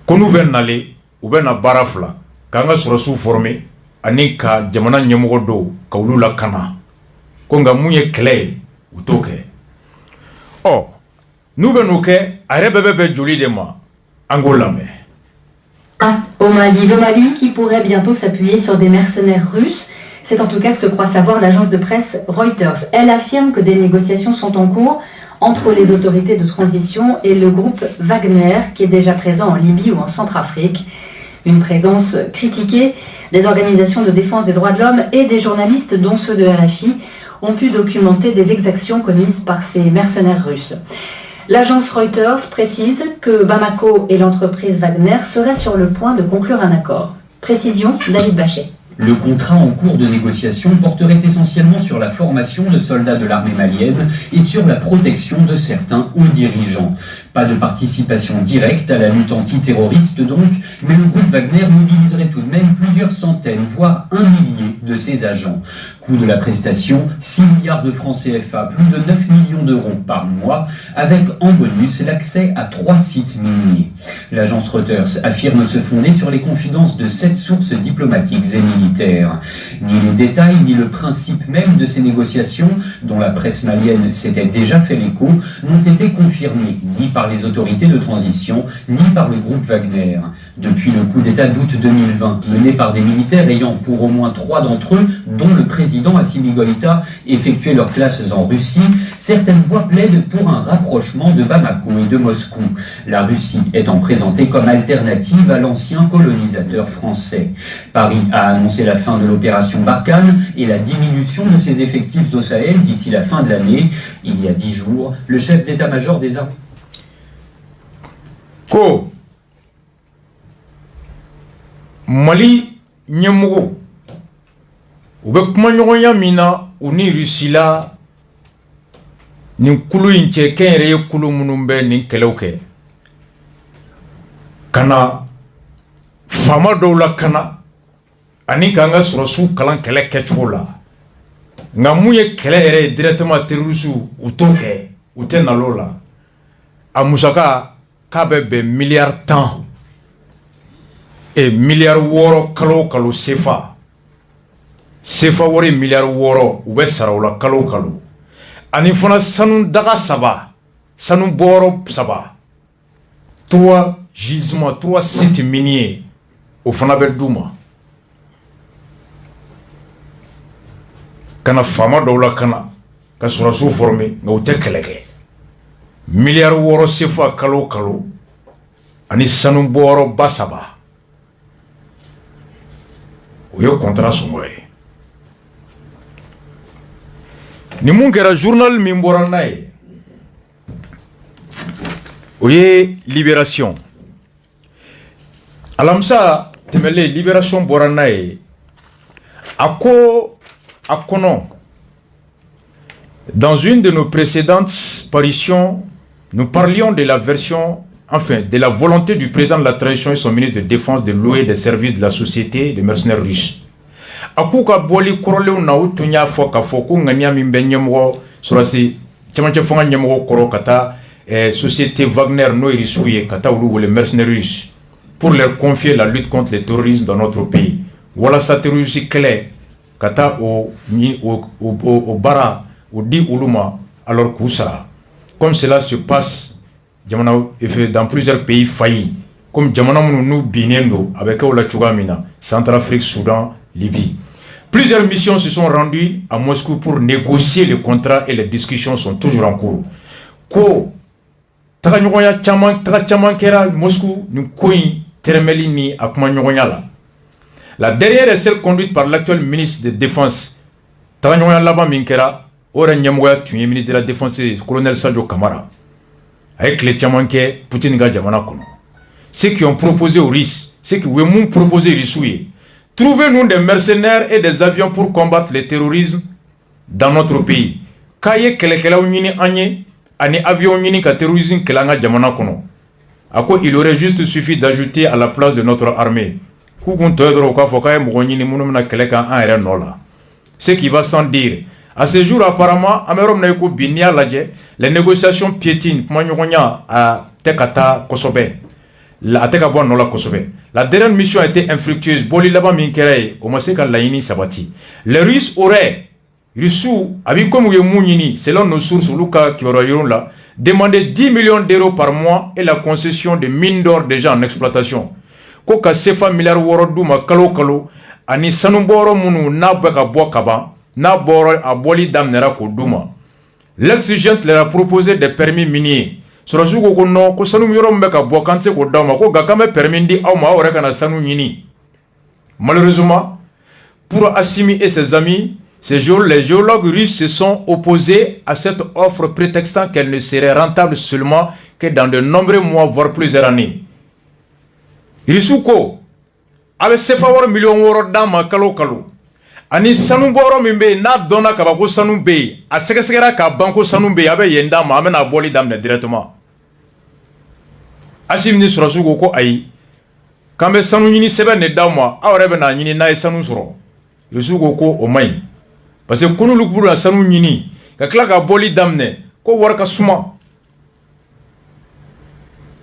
Ko n'u bɛ nale u bɛ na baara fila k'an ka sɔrɔsiw former ani ka jamana ɲɛmɔgɔ dɔw ka olu lakana ko nka mun ye kɛlɛ ye u t'o kɛ. N'u bɛ n'o kɛ a yɛrɛ bɛɛ bɛ joli de ma an k'o lamɛn. Au Mali, le Mali qui pourrait bientôt s'appuyer sur des mercenaires russes. C'est en tout cas ce que croit savoir l'agence de presse Reuters. Elle affirme que des négociations sont en cours entre les autorités de transition et le groupe Wagner qui est déjà présent en Libye ou en Centrafrique. Une présence critiquée des organisations de défense des droits de l'homme et des journalistes, dont ceux de RFI, ont pu documenter des exactions commises par ces mercenaires russes. L'agence Reuters précise que Bamako et l'entreprise Wagner seraient sur le point de conclure un accord. Précision, David Bachet. Le contrat en cours de négociation porterait essentiellement sur la formation de soldats de l'armée malienne et sur la protection de certains hauts dirigeants. Pas de participation directe à la lutte antiterroriste donc, mais le groupe Wagner mobiliserait tout de même plusieurs centaines, voire 1 millier de ses agents. Coût de la prestation, 6 milliards de francs CFA, plus de 9 millions d'euros par mois, avec en bonus l'accès à 3 sites miniers. L'agence Reuters affirme se fonder sur les confidences de 7 sources diplomatiques et militaires. Ni les détails, ni le principe même de ces négociations, dont la presse malienne s'était déjà fait l'écho, n'ont été confirmés, ni par les autorités de transition, ni par le groupe Wagner. Depuis le coup d'État d'août 2020, mené par des militaires ayant pour au moins 3 d'entre eux, dont le président Assimi Goïta, effectué leurs classes en Russie, certaines voix plaident pour un rapprochement de Bamako et de Moscou, la Russie étant présentée comme alternative à l'ancien colonisateur français. Paris a annoncé la fin de l'opération Barkhane et la diminution de ses effectifs au Sahel d'ici la fin de l'année. Il y a 10 jours, le chef d'état-major des armées... Ko Mali Nyemogo ube kuma ɲɔgɔnya min na u ni Russie la nin kulu in cɛ kɛnyɛrɛ ye kulu minnu bɛ nin kɛlɛw kɛ kana faama dɔw la kana ani k'an ka sɔrɔsiw kalan kɛlɛ kɛcogo la nka mun ye kɛlɛ yɛrɛ ye directement terrorisiw u t'o kɛ u tɛ nalo la a musaka k'a bɛ bɛn miliyari 10 et miliyari 6 kalo o kalo sefa wari miliyari 6 u bɛ sara o la kalo o kalo ani fana sanu daga 3 sanu bɔrɔ 3 3 gisements 3 sites miniers o fana bɛ d'u ma kana faama dɔw la kana ka sɔrɔsiw former nka u tɛ kɛlɛ kɛ miliyari 6 sefa kalo o kalo ani sanu bɔrɔ ba 3 o ye contrat sɔngɔ ye ni mun kɛra journal min bɔra n'a ye o ye Libération alamisa tɛmɛlen Libération bɔra n'a ye a ko a kɔnɔ dans une de nos précédentes parutions nous parlions de la version enfin de la volonté du président de la transition et son ministre de défense de louer des services de la société de mercenaires russes. Akuka boli korole na utunya foka foko ngania mimbe nyemgo surasi chamanche fonga nyemgo koro kata société Wagner no irisuye kata ulu les mercenaires russes pour leur confier la lutte contre le terrorisme dans notre pays. Voilà sa terrorisme clair kata au bara au di uluma alors kusara comme cela se passe dans plusieurs pays faillis comme Jamana nous binendo avec la Chugamina, Centrafrique, Soudan, Libye. Plusieurs missions se sont rendues à Moscou pour négocier les contrats et les discussions sont toujours en cours. Ko Taganyoya Chaman Kera Moscou nous koyi Termelini Akmanyoya la. La dernière est celle conduite par l'actuel ministre de Défense Taganyoya Laba Minkera Ora Nyamoya tué ministre de la Défense colonel Sadio Kamara. Avec les Tchamanké, Poutine ga Jamana Kono. Ceux qui ont proposé aux Russes, ceux qui ont proposé aux Russes, trouvez-nous des mercenaires et des avions pour combattre le terrorisme dans notre pays. Kaye kelekela unyini anye, ani avion unyini ka terrorisme kelanga Jamana Kono. Ako il aurait juste suffi d'ajouter à la place de notre armée. Koukoun toedro ka fokaye mounyini mounoumna keleka an ere nola. Ce qui va sans dire. À ce jour, apparemment, les négociations piétinent à Tekata Kosobe. La dernière mission a été infructueuse. Les Russes auraient, selon nos sources, demandé 10 millions d'euros par mois et la concession de mines d'or déjà en exploitation. Koka sefa milliard woro duma kalo kalo ani sanumboro munu na beka boakaba. Na boro aboli damnera ko duma. L'exigente leur a proposé des permis miniers. Sorosu ko no ko sanu yoro mbeka bokanse ko dama ko gakame permis ndi aw ma ore kana sanu nyini. Malheureusement, pour Assimi et ses amis, les géologues russes se sont opposés à cette offre prétextant qu'elle ne serait rentable seulement que dans de nombreux mois voire plusieurs années. Risuko avec sefa woro million woro dama kalo kalo. Ani sanu boro mimbe na dona ka bako sanu be a segesegera ka banko sanu be abe yenda ma amena boli damne directement Asim ni surasu ko ayi kambe sanu nyini sebe ne dama awre be na nyini na sanu suro yusu ko o mai parce que kunu lukburu na sanu nyini ka kla ka boli damne ko warka suma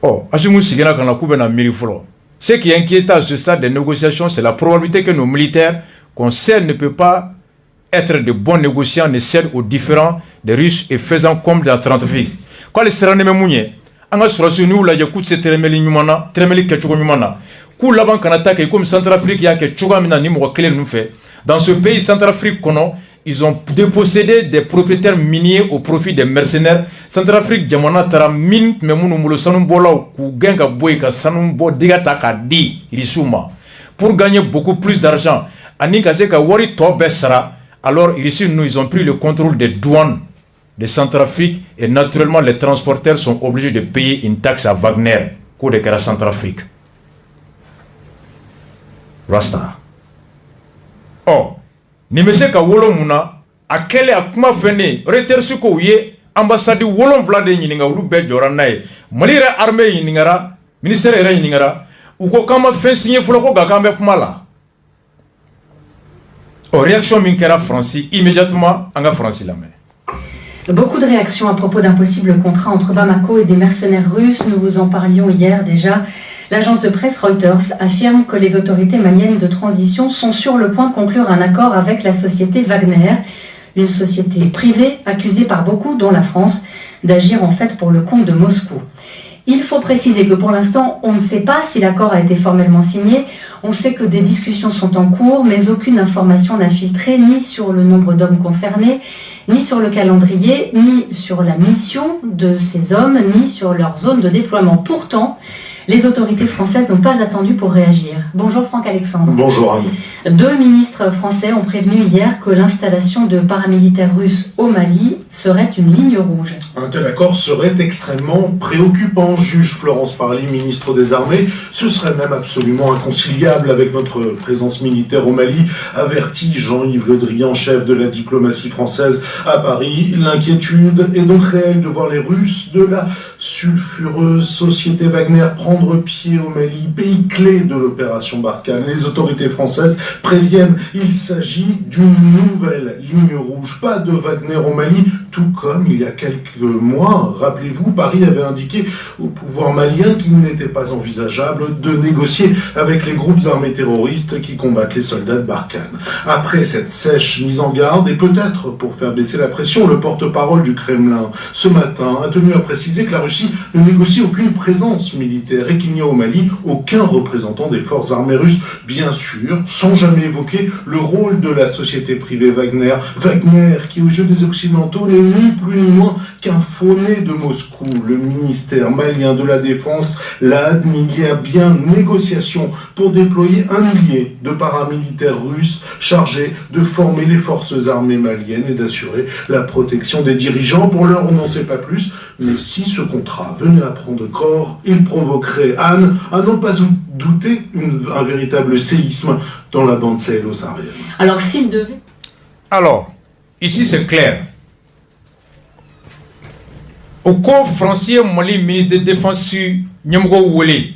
oh asimu sigena kana kube na miri folo. Ce qui est inquiétant à ce stade des négociations, c'est la probabilité que nos militaires qu'on sait ne peut pas être de bons négociants, ne cèdent aux différents des Russes et faisant comme de la Centrafrique. Quand les Serranes me mouillent, on a sur nous là, j'écoute ces Tremeli Numana, Tremeli Ketchugumana. Kou la banque en attaque comme Centrafrique, il y a que Chugamina Nimo Kele nous fait. Dans ce pays, Centrafrique, ils ont dépossédé des propriétaires miniers au profit des mercenaires. Centrafrique, Djamana Tara, mine, mais mon sanu bola ou genga boy ka sanu bo digata ka di risuma pour gagner beaucoup plus d'argent. Ani ka se ka wari to besara. Alors ici nous ils ont pris le contrôle des douanes de Centrafrique et naturellement les transporteurs sont obligés de payer une taxe à Wagner pour de la Centrafrique. Rasta. Oh, ni monsieur ka wolo muna akele akuma fene retersu ko ye ambassade wolon vlade yininga ulu be joranay malira armée yiningara ministère era yiningara uko kama fen signé fulo ko gakambe kumala. Oh, réaction minkera France immédiatement anga France la main. Beaucoup de réactions à propos d'un possible contrat entre Bamako et des mercenaires russes. Nous vous en parlions hier déjà. L'agence de presse Reuters affirme que les autorités maliennes de transition sont sur le point de conclure un accord avec la société Wagner, une société privée accusée par beaucoup, dont la France, d'agir en fait pour le compte de Moscou. Il faut préciser que pour l'instant, on ne sait pas si l'accord a été formellement signé. On sait que des discussions sont en cours, mais aucune information n'a filtré ni sur le nombre d'hommes concernés, ni sur le calendrier, ni sur la mission de ces hommes, ni sur leur zone de déploiement. Pourtant, les autorités françaises n'ont pas attendu pour réagir. Bonjour Franck Alexandre. Bonjour Anne. 2 ministres français ont prévenu hier que l'installation de paramilitaires russes au Mali serait une ligne rouge. Un tel accord serait extrêmement préoccupant, juge Florence Parly, ministre des Armées. Ce serait même absolument inconciliable avec notre présence militaire au Mali, avertit Jean-Yves Le Drian, chef de la diplomatie française à Paris. L'inquiétude est donc réelle de voir les Russes de la sulfureuse société Wagner prendre pied au Mali, pays clé de l'opération Barkhane. Les autorités françaises préviennent, il s'agit d'une nouvelle ligne rouge, pas de Wagner au Mali, tout comme il y a quelques mois, rappelez-vous, Paris avait indiqué au pouvoir malien qu'il n'était pas envisageable de négocier avec les groupes armés terroristes qui combattent les soldats de Barkhane. Après cette sèche mise en garde, et peut-être pour faire baisser la pression, le porte-parole du Kremlin, ce matin, a tenu à préciser que la Russie ne négocie aucune présence militaire et qu'il n'y a au Mali aucun représentant des forces armées russes, bien sûr, sans jamais évoquer le rôle de la société privée Wagner. Wagner qui, aux yeux des Occidentaux, n'est ni plus ni moins qu'un faux-né de Moscou. Le ministère malien de la Défense l'a admis, il y a bien négociation pour déployer 1 millier de paramilitaires russes chargés de former les forces armées maliennes et d'assurer la protection des dirigeants. Pour l'heure, on n'en sait pas plus, mais si ce contrat venait à prendre corps, il provoquerait, Anne, à n'en pas douter, un véritable séisme dans la bande sahélo-saharienne. Alors, s'il devait... Alors, ici c'est clair. Au corps français, Mali, ministre de Défense, Nyamgo Wole,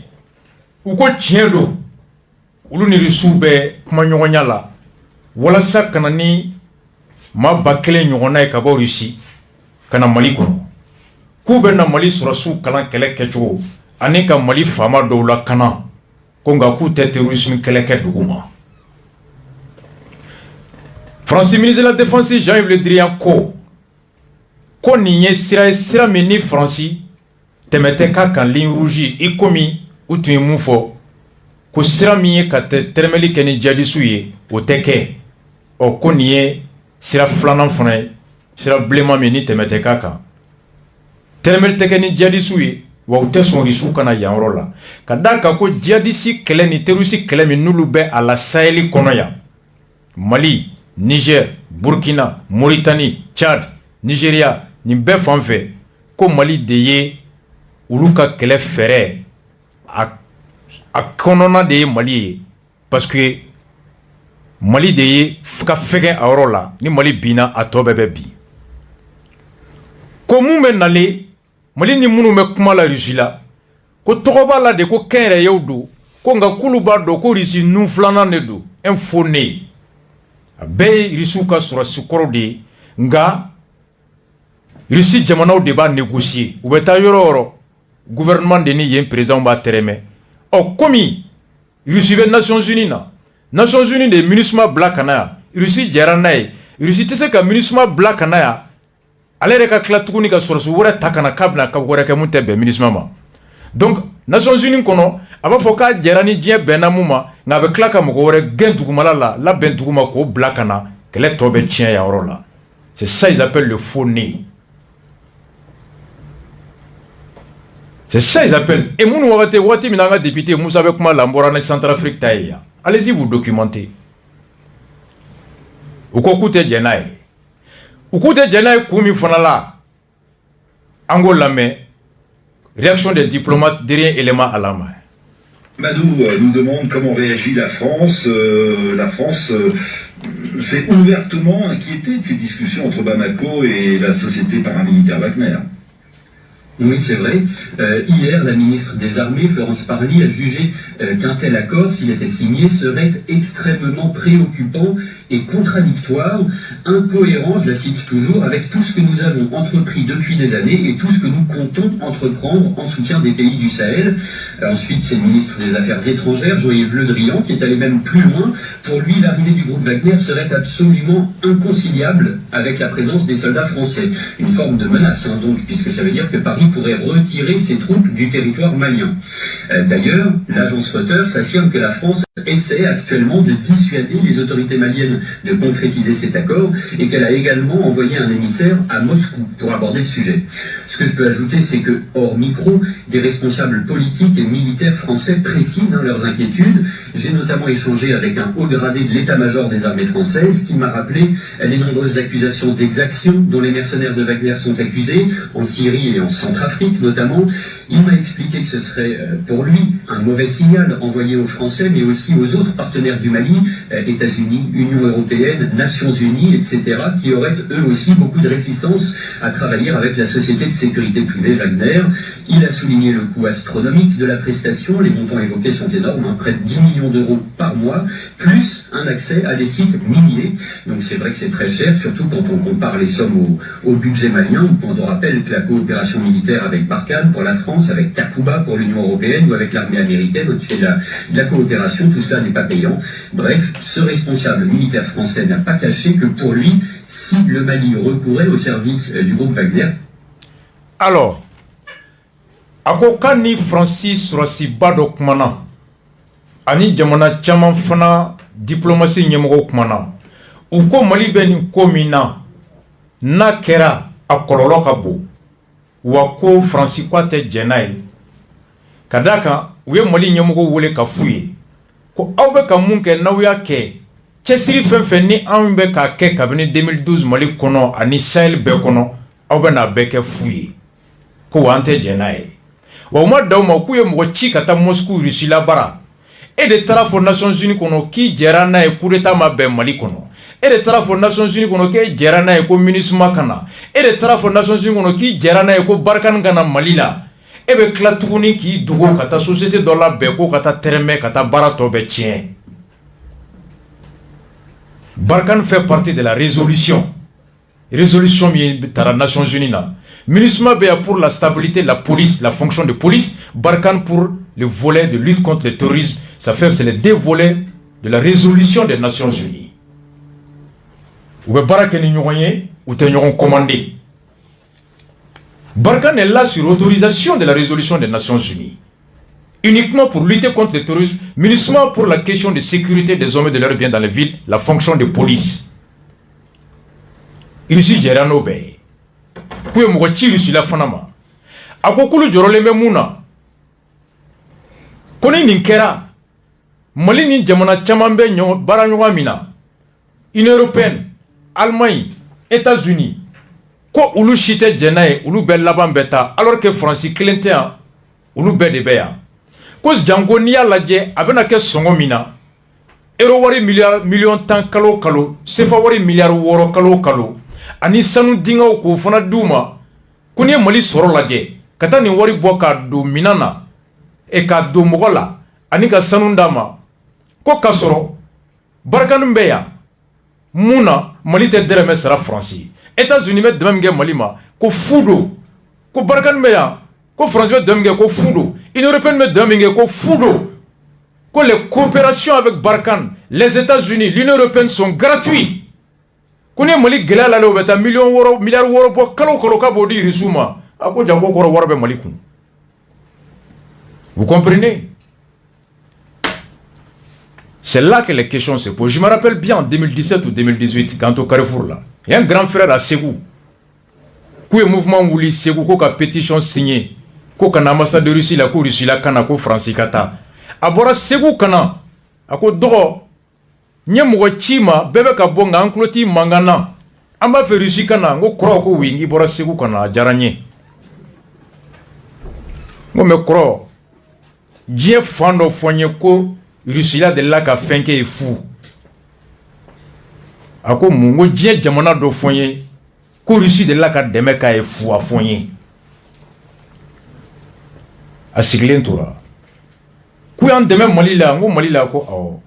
ou quoi tiendo, ou l'on soube, Kumanyonyala, voilà ça kanani, ma bakele nyona et kabo Russie, kana Mali kono. Koube na Mali surasu kalan kele kecho, aneka Mali fama doula kana, konga koute terrorisme kele ke duguma. Français ministre de la Défense, Jean-Yves Le Drian ko niye sira meni Franci temete ka kan ligne rouge i komi ou tu mun fo ko sira miye ka te termeli keni jadisu ye o teke o ko niye sira flanan fana sira blema meni temete ka kan termeli teke ni jadisu ye wa o te son risu kana yanro la ka da ka ko jadisi kele ni terusi kele mi nulu be ala Saheli kono ya Mali, Niger, Burkina, Mauritanie, Tchad, Nigeria, ni bɛɛ fan fɛ ko Mali de ye olu ka kɛlɛ fɛrɛ a kɔnɔna de ye Mali ye parce que Mali de ye ka fɛgɛ a yɔrɔ la ni Mali binna a tɔ bɛɛ bɛ bi ko mun bɛ nale Mali ni minnu bɛ kuma la Russie la ko tɔgɔ b'a la de ko kɛnyɛrɛyew don ko nka k'olu b'a dɔn ko Russie nun filanan de don un faux né a bɛɛ ye Russiw ka sɔrɔsi kɔrɔ de ye nka Russie jamanaw de b'a négocier u bɛ taa yɔrɔ o yɔrɔ gouvernement de ni yen président b'a tɛrɛmɛ ɔ komi Russie bɛ Nations Unies na Nations Unies de MINUSMA bila ka na yan Russie jɛra n'a ye Russie tɛ se ka MINUSMA bila ka na yan ale yɛrɛ ka tila tuguni ka sɔrɔsi wɛrɛ ta ka na k'a bɛna ka wɛrɛ kɛ mun tɛ bɛn MINUSMA ma donc Nations Unies kɔnɔ a b'a fɔ k'a jɛra ni diɲɛ bɛnna mun ma nka a bɛ tila ka mɔgɔ wɛrɛ gɛn dugumala la labɛn duguma k'o bila ka na kɛlɛ tɔ bɛ tiɲɛ yan yɔrɔ la. C'est ça ils appellent le faux nez. C'est ça ils appellent. Et mon wati minanga député Moussa avec moi l'ambora na Centrafrique taïa. Allez-y vous documenter. Ou ko kute jenai. Ou kute jenai kumi fanala. Angola mais réaction des diplomates derrière élément à la main. Madou nous demande comment réagit la France. La France s'est ouvertement inquiétée de ces discussions entre Bamako et la société paramilitaire Wagner. Oui, c'est vrai. Hier, la ministre des Armées, Florence Parly, a jugé qu'un tel accord, s'il était signé, serait extrêmement préoccupant et contradictoire, incohérent, je la cite toujours, avec tout ce que nous avons entrepris depuis des années et tout ce que nous comptons entreprendre en soutien des pays du Sahel. Ensuite, c'est le ministre des Affaires étrangères, Jean-Yves Le Drian, qui est allé même plus loin. Pour lui, l'arrivée du groupe Wagner serait absolument inconciliable avec la présence des soldats français. Une forme de menace, hein, donc, puisque ça veut dire que Paris pourrait retirer ses troupes du territoire malien. D'ailleurs, l'agence Reuters affirme que la France essaie actuellement de dissuader les autorités maliennes de concrétiser cet accord et qu'elle a également envoyé un émissaire à Moscou pour aborder le sujet. Ce que je peux ajouter, c'est que, hors micro, des responsables politiques et militaires français précisent leurs inquiétudes. J'ai notamment échangé avec un haut gradé de l'état-major des armées françaises qui m'a rappelé les nombreuses accusations d'exaction dont les mercenaires de Wagner sont accusés, en Syrie et en Centrafrique notamment. Il m'a expliqué que ce serait pour lui un mauvais signal envoyé aux Français, mais aussi aux autres partenaires du Mali, États-Unis, Union européenne, Nations Unies, etc., qui auraient eux aussi beaucoup de réticence à travailler avec la société de sécurité privée Wagner. Il a souligné le coût astronomique de la prestation, les montants évoqués sont énormes, hein, près de 10 millions d'euros par mois, plus un accès à des sites miniers. Donc c'est vrai que c'est très cher, surtout quand on compare les sommes au budget malien, ou quand on rappelle que la coopération militaire avec Barkhane pour la France, avec Takuba pour l'Union européenne, ou avec l'armée américaine qui fait de la coopération, tout cela n'est pas payant. Bref, ce responsable militaire français n'a pas caché que pour lui, si le Mali recourait au service du groupe Wagner. Alors, Akokani Francis Rossi Bado Kmana, Ani Jamana Chaman Fana, diplomatie Nyemoko Kmana, Uko Mali Beni Komina, Na Kera, Akorolokabo, Wako Francis Kwate Jenai, Kadaka, Uye Mali Nyemoko Wole Kafuye, Ko Aube Kamunke Nawya Ke, Chesiri Fenfeni Ambe Kake Kabine 2012 Mali Kono, Ani Sahel Bekono, Aube na Beke Fuye, Ko Wante Jenai. Wa dauma kuye mwochi kata Moscou Russie la bara. Et de tarafo Nations Unies kono ki jerana e coup d'état ma ben Mali kono. Et de tarafo Nations Unies kono ki jerana e ko MINUSMA kana. Et de tarafo Nations Unies kono ki jerana e ko Barkhane kana Mali la. E be klatuguni ki dugo kata société do la be ko kata terme kata bara to be tien. Barkhane fait partie de la résolution. Résolution mi tara Nations Unies na. MINUSMA pour la stabilité, la police, la fonction de police. Barkhane pour le volet de lutte contre le terrorisme. Ça fait c'est les deux volets de la résolution des Nations Unies. Ou Barkhane n'y ou t'es commandé. Barkhane est là sur autorisation de la résolution des Nations Unies. Uniquement pour lutter contre le terrorisme. MINUSMA pour la question de sécurité des hommes et de leurs biens dans les villes. La fonction de police. Il suit Gérano Bey. Kuye mwochi sur la fanama. Akokulu jorole memuna. Koni ninkera. Mali ni jamana chamambe nyo bara mina. Union européenne, Allemagne, États-Unis. Ko ulu shite jenae ulu be laban beta alors que Francis Clinton ulu be de beya. Ko jango niya laje abena ke songo mina. Euro wari million tan kalo kalo, sefa wari milliard woro kalo kalo. Ani sanu dinga ko fana duma kuni Mali soro laje kata ni wari bo ka do minana e ka do mogola ani ka sanu ndama ko kasoro Barkhane mbeya muna Mali te dereme sera France États-Unis met demem ge Mali ma ko fudo ko Barkhane mbeya ko France met demem ge ko fudo Union européenne met demem ge ko fudo ko les coopérations avec Barkhane les États-Unis l'Union européenne sont gratuits. Kone Mali gela la lo beta milliard woro bo kalo ka bodi risuma ako jango ko woro be Mali kun. Vous comprenez? C'est là que les questions se posent. Je me rappelle bien en 2017 ou 2018, quand au Carrefour là, il y a un grand frère à Ségou. Qui est mouvement Wouli Ségou, qui a pétition signée, qui a un ambassadeur de Russie, la cour Russie, la Kana, qui Francis Kata. Abora Ségou Kana, à quoi d'or, Nyamouwa Chima, Bebe Kabonga, Ankloti Mangana, Amba fait Russie Kana, ngo croit ko wingi, Bora Ségou Kana, Jaranye. Ngo me croit, Dien Fando Fogne ko, Russie là de là qu'a fait est fou. Ako mungo Dien Jamana do Fogne, ko Russie de là qu'a demeka est fou à Fogne. A Siglen Toura. Kouyan deme Malila, ngo Malila ko awo.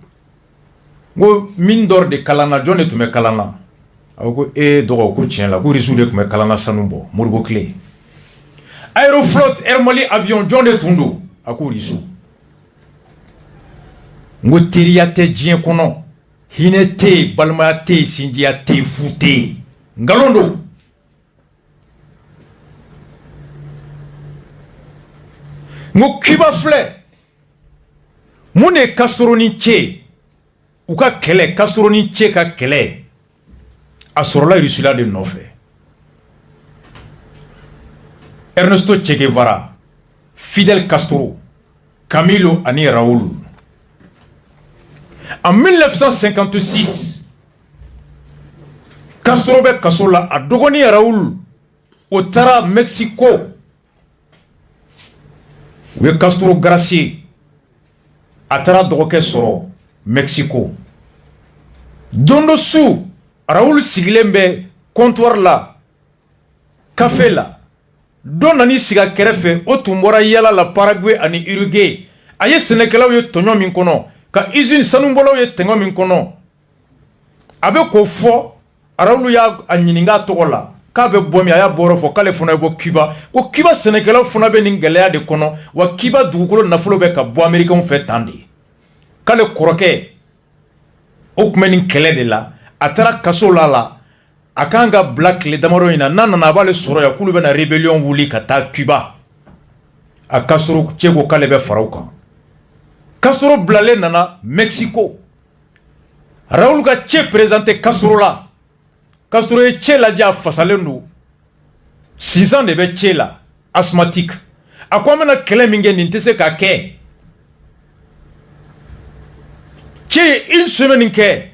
Ngo mine d'or de Kalana, John et Tume Kalana. Ako dogo ko tien la, ko Russie de Kume Kalana Sanumbo, Mourbo Clé. Aeroflot, Air Mali avion, John et Tundo, ako Russie. Ngo teriya te dien kono hine te balma te sinjiya te fute ngalondo ngo kiba fle mune Castroni che ou ka kele Castroni che ka kele asorola Rusula de nofe Ernesto Che Guevara Fidel Castro Camilo ani Raoul. En 1956, Castro be Kasola a dogoni Raoul au Tara Mexico. We Castro gracié a Tara dogoke soro Mexico. Dondo su Raoul Siglembe comptoir la café la. Donani siga kerefe o tumbora yala la Paraguay ani Uruguay. Aye Sénégalais yo tonyo min kono. Ka usine sanumbolo ye tengo min kono abe ko fo Raoul ya anyininga togola ka be bomi aya boro fo kale fona bo Cuba o Cuba Sénégal fona be ningelea de kono wa Cuba dugukolo nafulo be ka bo Américain fait tandi kale koroke o kumenin kele de la atara kasola la akanga black le damaro ina nana na bale soro ya kulu be na rébellion wuli kata Cuba a Castro chego kale be farauka Castro blale nana Mexico. Raoul ga che présenté Castro la. Castro e che la dia fasalendo. 6 ans de be che la asthmatique. A quoi mena kele minge nintese ka ke. Che une semaine ke.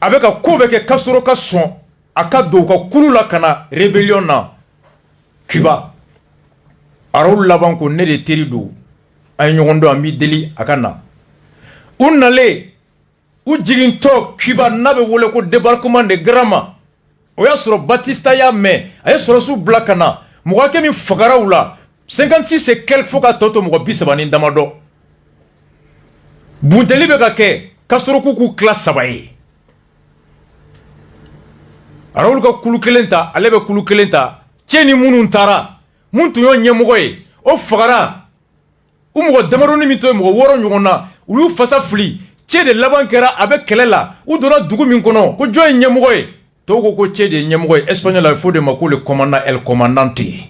Avec a ko beke Castro ka son aka do ka kulu la kana rébellion na Cuba. Raoul laban ko ne de terido. Ay ñogondo ami deli akana unale u jiginto Cuba nabe wole ko débarquement de Grama o ya soro Batista ya me ay soro su blakana mo ga kemi fagara wula 56 et quelques fois toto mo bisabani ndamado bunteli be ka ke Castro ku classe sabaye Raoul ka kulu kelenta alebe kulu kelenta tieni munun tara muntu yo nyemogoy o fagara Umo damaroni mito mo woro nyona ulu fasa fli che de laban kera avec kelela u dona dugu min kono ko joy nyemoy to ko che de nyemoy espagnol il faut de mako le commandant el commandante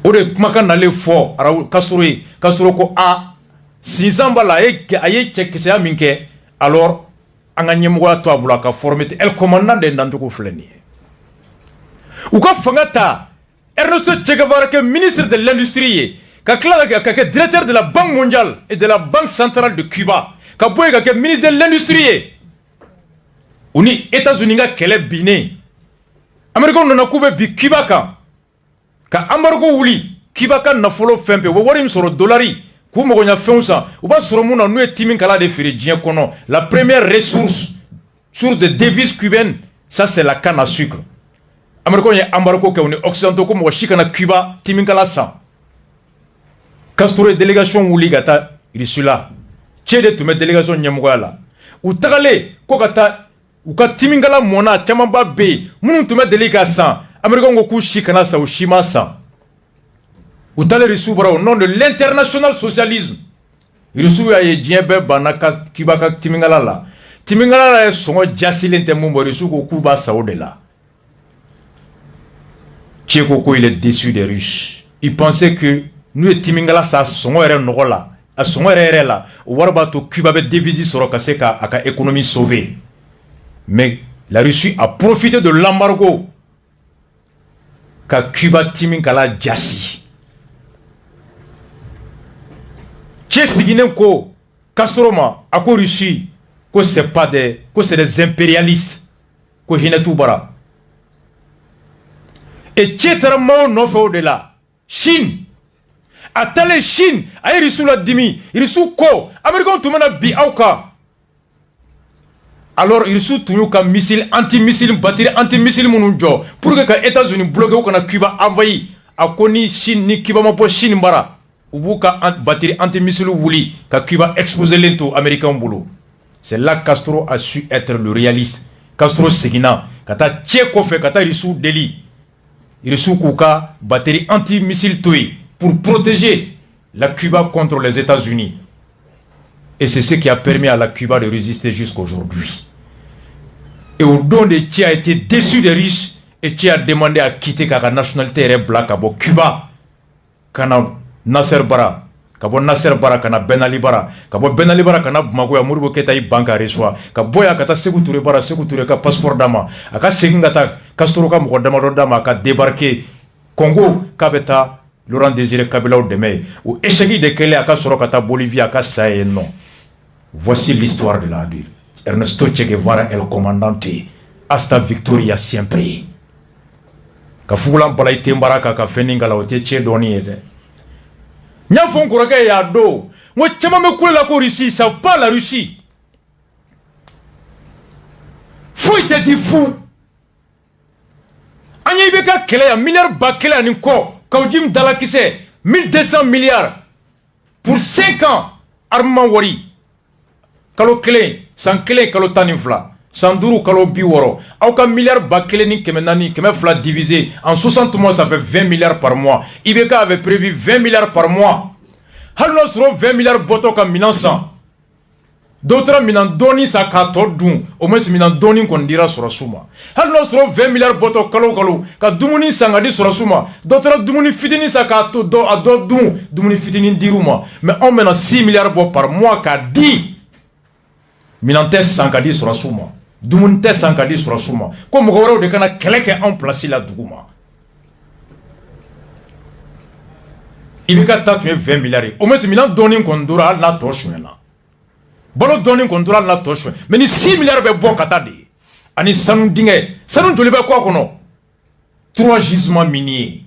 ore maka na le fo Raoul Castro ko a sinzamba la e aye che ke ya minke alors anga nyemoy to abula ka formé el commandant de ndanto ko fleni u ka fangata Ernesto Che Guevara que ministre de l'industrie Kaka directeur de la Banque mondiale et de la Banque centrale de Cuba. Kaka ministre de l'industrie. Uni États-Unis ga kele bine. Américain nana kube bi Cuba ka embargo wuli Cuba ka na folo fempe wo wari msoro dollari ku mo nya fensa u ba soro muna nu etimin kala de firidien kono la première source de devise cubaine ça c'est la canne à sucre. Américain ya embargo ka uni occidentaux ko mo shikana Cuba timin kala sa Castro délégation wuli gata irisula chede tume délégation nyamugola utagale ko gata uka timingala mona chamamba be munu tume délégation américain ngo kushikana sa ushima sa utale risubra au nom de l'international socialisme irisu ya yejebe banaka kibaka timingala la songo jasilente mumbo risu ko kuba saudela Tcheko il est déçu des Russes. Il pensait que nous et Timingala sa songo ere nogola a son yɛrɛ la o wari b'a to Cuba bɛ devise sɔrɔ ka se ka a ka économie sauver mais la Russie a profité de l'embargo ka Cuba timi kala jasi cɛ siginen ko Castro ma a ko Russie ko c'est pas des ko c'est des impérialistes ko hinɛ t'u bara et cɛ taara maaw nɔfɛ o de la Chine a taalen Chine a ye Russie la dimi Russie ko Américains tun bɛna bi aw kan alors Russie tun y'u ka missile anti-missile batterie anti-missile minnu jɔ pour que ka États-Unis bloquer u kana Cuba envahi a ko ni Chine ni Cuba ma bɔ Chine bara u b'u ka batterie anti-missile wuli ka Cuba exposer len to Américains bolo. C'est là que Castro a su être le réaliste. Castro seginna ka taa cɛ kɔfɛ ka taa Russie deli Russie k'u ka batterie anti-missile to yen pour protéger la Cuba contre les États-Unis. Et c'est ce qui a permis à la Cuba de résister jusqu'à aujourd'hui. Et au don de Tché a été déçu des riches et Tché a demandé à quitter la nationalité black à Cuba. Kana Nasser Bara, Kabo Nasser Bara, Kana Ben Ali Bara, Kabo Ben Ali Bara, Kana Magoya Muribo Keta i banka reçoit, Kaboya Kata Sékou Touré Bara, Sékou Touré ka passeport dama, Aka Segingata, Castro ka Mokodama Dama, ka débarqué Congo, Kabeta, Laurent Désiré Kabila ou Deme, ou échec de Kele Aka Sorokata Bolivie, Aka Saye non. Voici l'histoire de la ville. Ernesto Che Guevara el comandante. Hasta victoria siempre. Ka fugulan bala ite mbaraka ka feninga la ote che doni ete. Nya fon kurake ya do. Mo chama me kula ko Russie, ça pas la Russie. Fou te di fou. Anya ibeka kele ya milliard ba kele ani ko. Ka ujim dalakise 1200 milliards pour 5 ans armement wari. Kalo kelen, san kelen kalo tanifla, san duru kalo biworo. Au ka milliard ba kelen ni kemenani, kemefla divisé en 60 mois, ça fait 20 milliards par mois. Ibeka avait prévu 20 milliards par mois. Halno sero 20 milliards boto ka minansan. D'autres minan doni sa ka todun, au moins minan doni kon dira sur suma. Halno sero 20 milliards boto kalo kalo, ka dumuni sangadi sur suma. D'autres dumuni fitini sa ka to do adodun, dumuni fitini diruma. Mais on mena 6 milliards bo par mois ka di. Minante sankadi sur suma dumunte sankadi sur suma ko mo woro de kana keleke en place la duguma ibika tatu 20 milliards o mes milan doni kondura na toshwena bolo doni kondura na toshwe mais ni 6 milliards be bon katade ani sanu dinge sanu tolibe ko kono 3 gisements miniers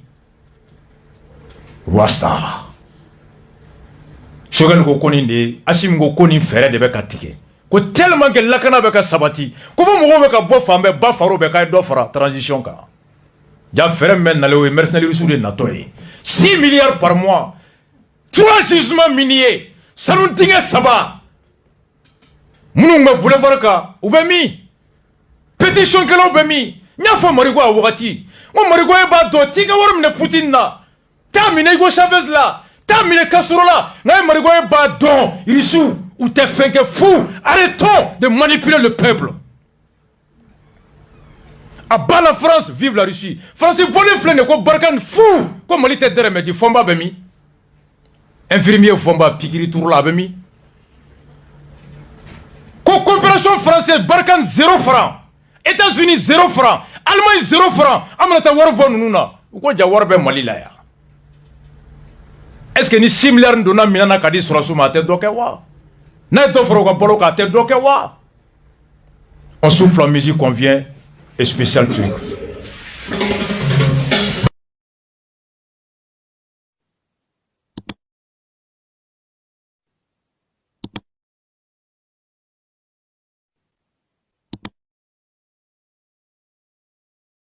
wasta shogal ko koninde asim go koni fere de be katike ko tellement que lakana be ka sabati ko mo go be ka bo fambe ba faro be ka do fara transition ka ja fere men na le mercenaires sous de natoy 6 milliards par mois 3 gisements miniers salon dinga saba munu ma boulevard ka ou be mi pétition que lo be mi nya fo mari ko wakati mo mari ko e ba do tiga wor mine Poutine na terminer go Chavez là terminer Castro là na mari ko e ba don irisu ou t'es fait que fou. Arrêtons de manipuler le peuple. À bas la France, vive la Russie. France, bonne flène, quoi, barcan fou. Comme on était derrière, mais du Fomba Bemi. Infirmier Fomba, Pikiri Tourla Bemi. Coopération française, barcan 0 francs. États-Unis 0 francs. Allemagne 0 francs. Amanata Warbon Nuna. Ou quoi, Jawarbe Malilaya. Est-ce que ni 6 milliards de dollars Minana Kadi sur la soumate d'Okewa? On souffle en musique, on vient et spécial truc.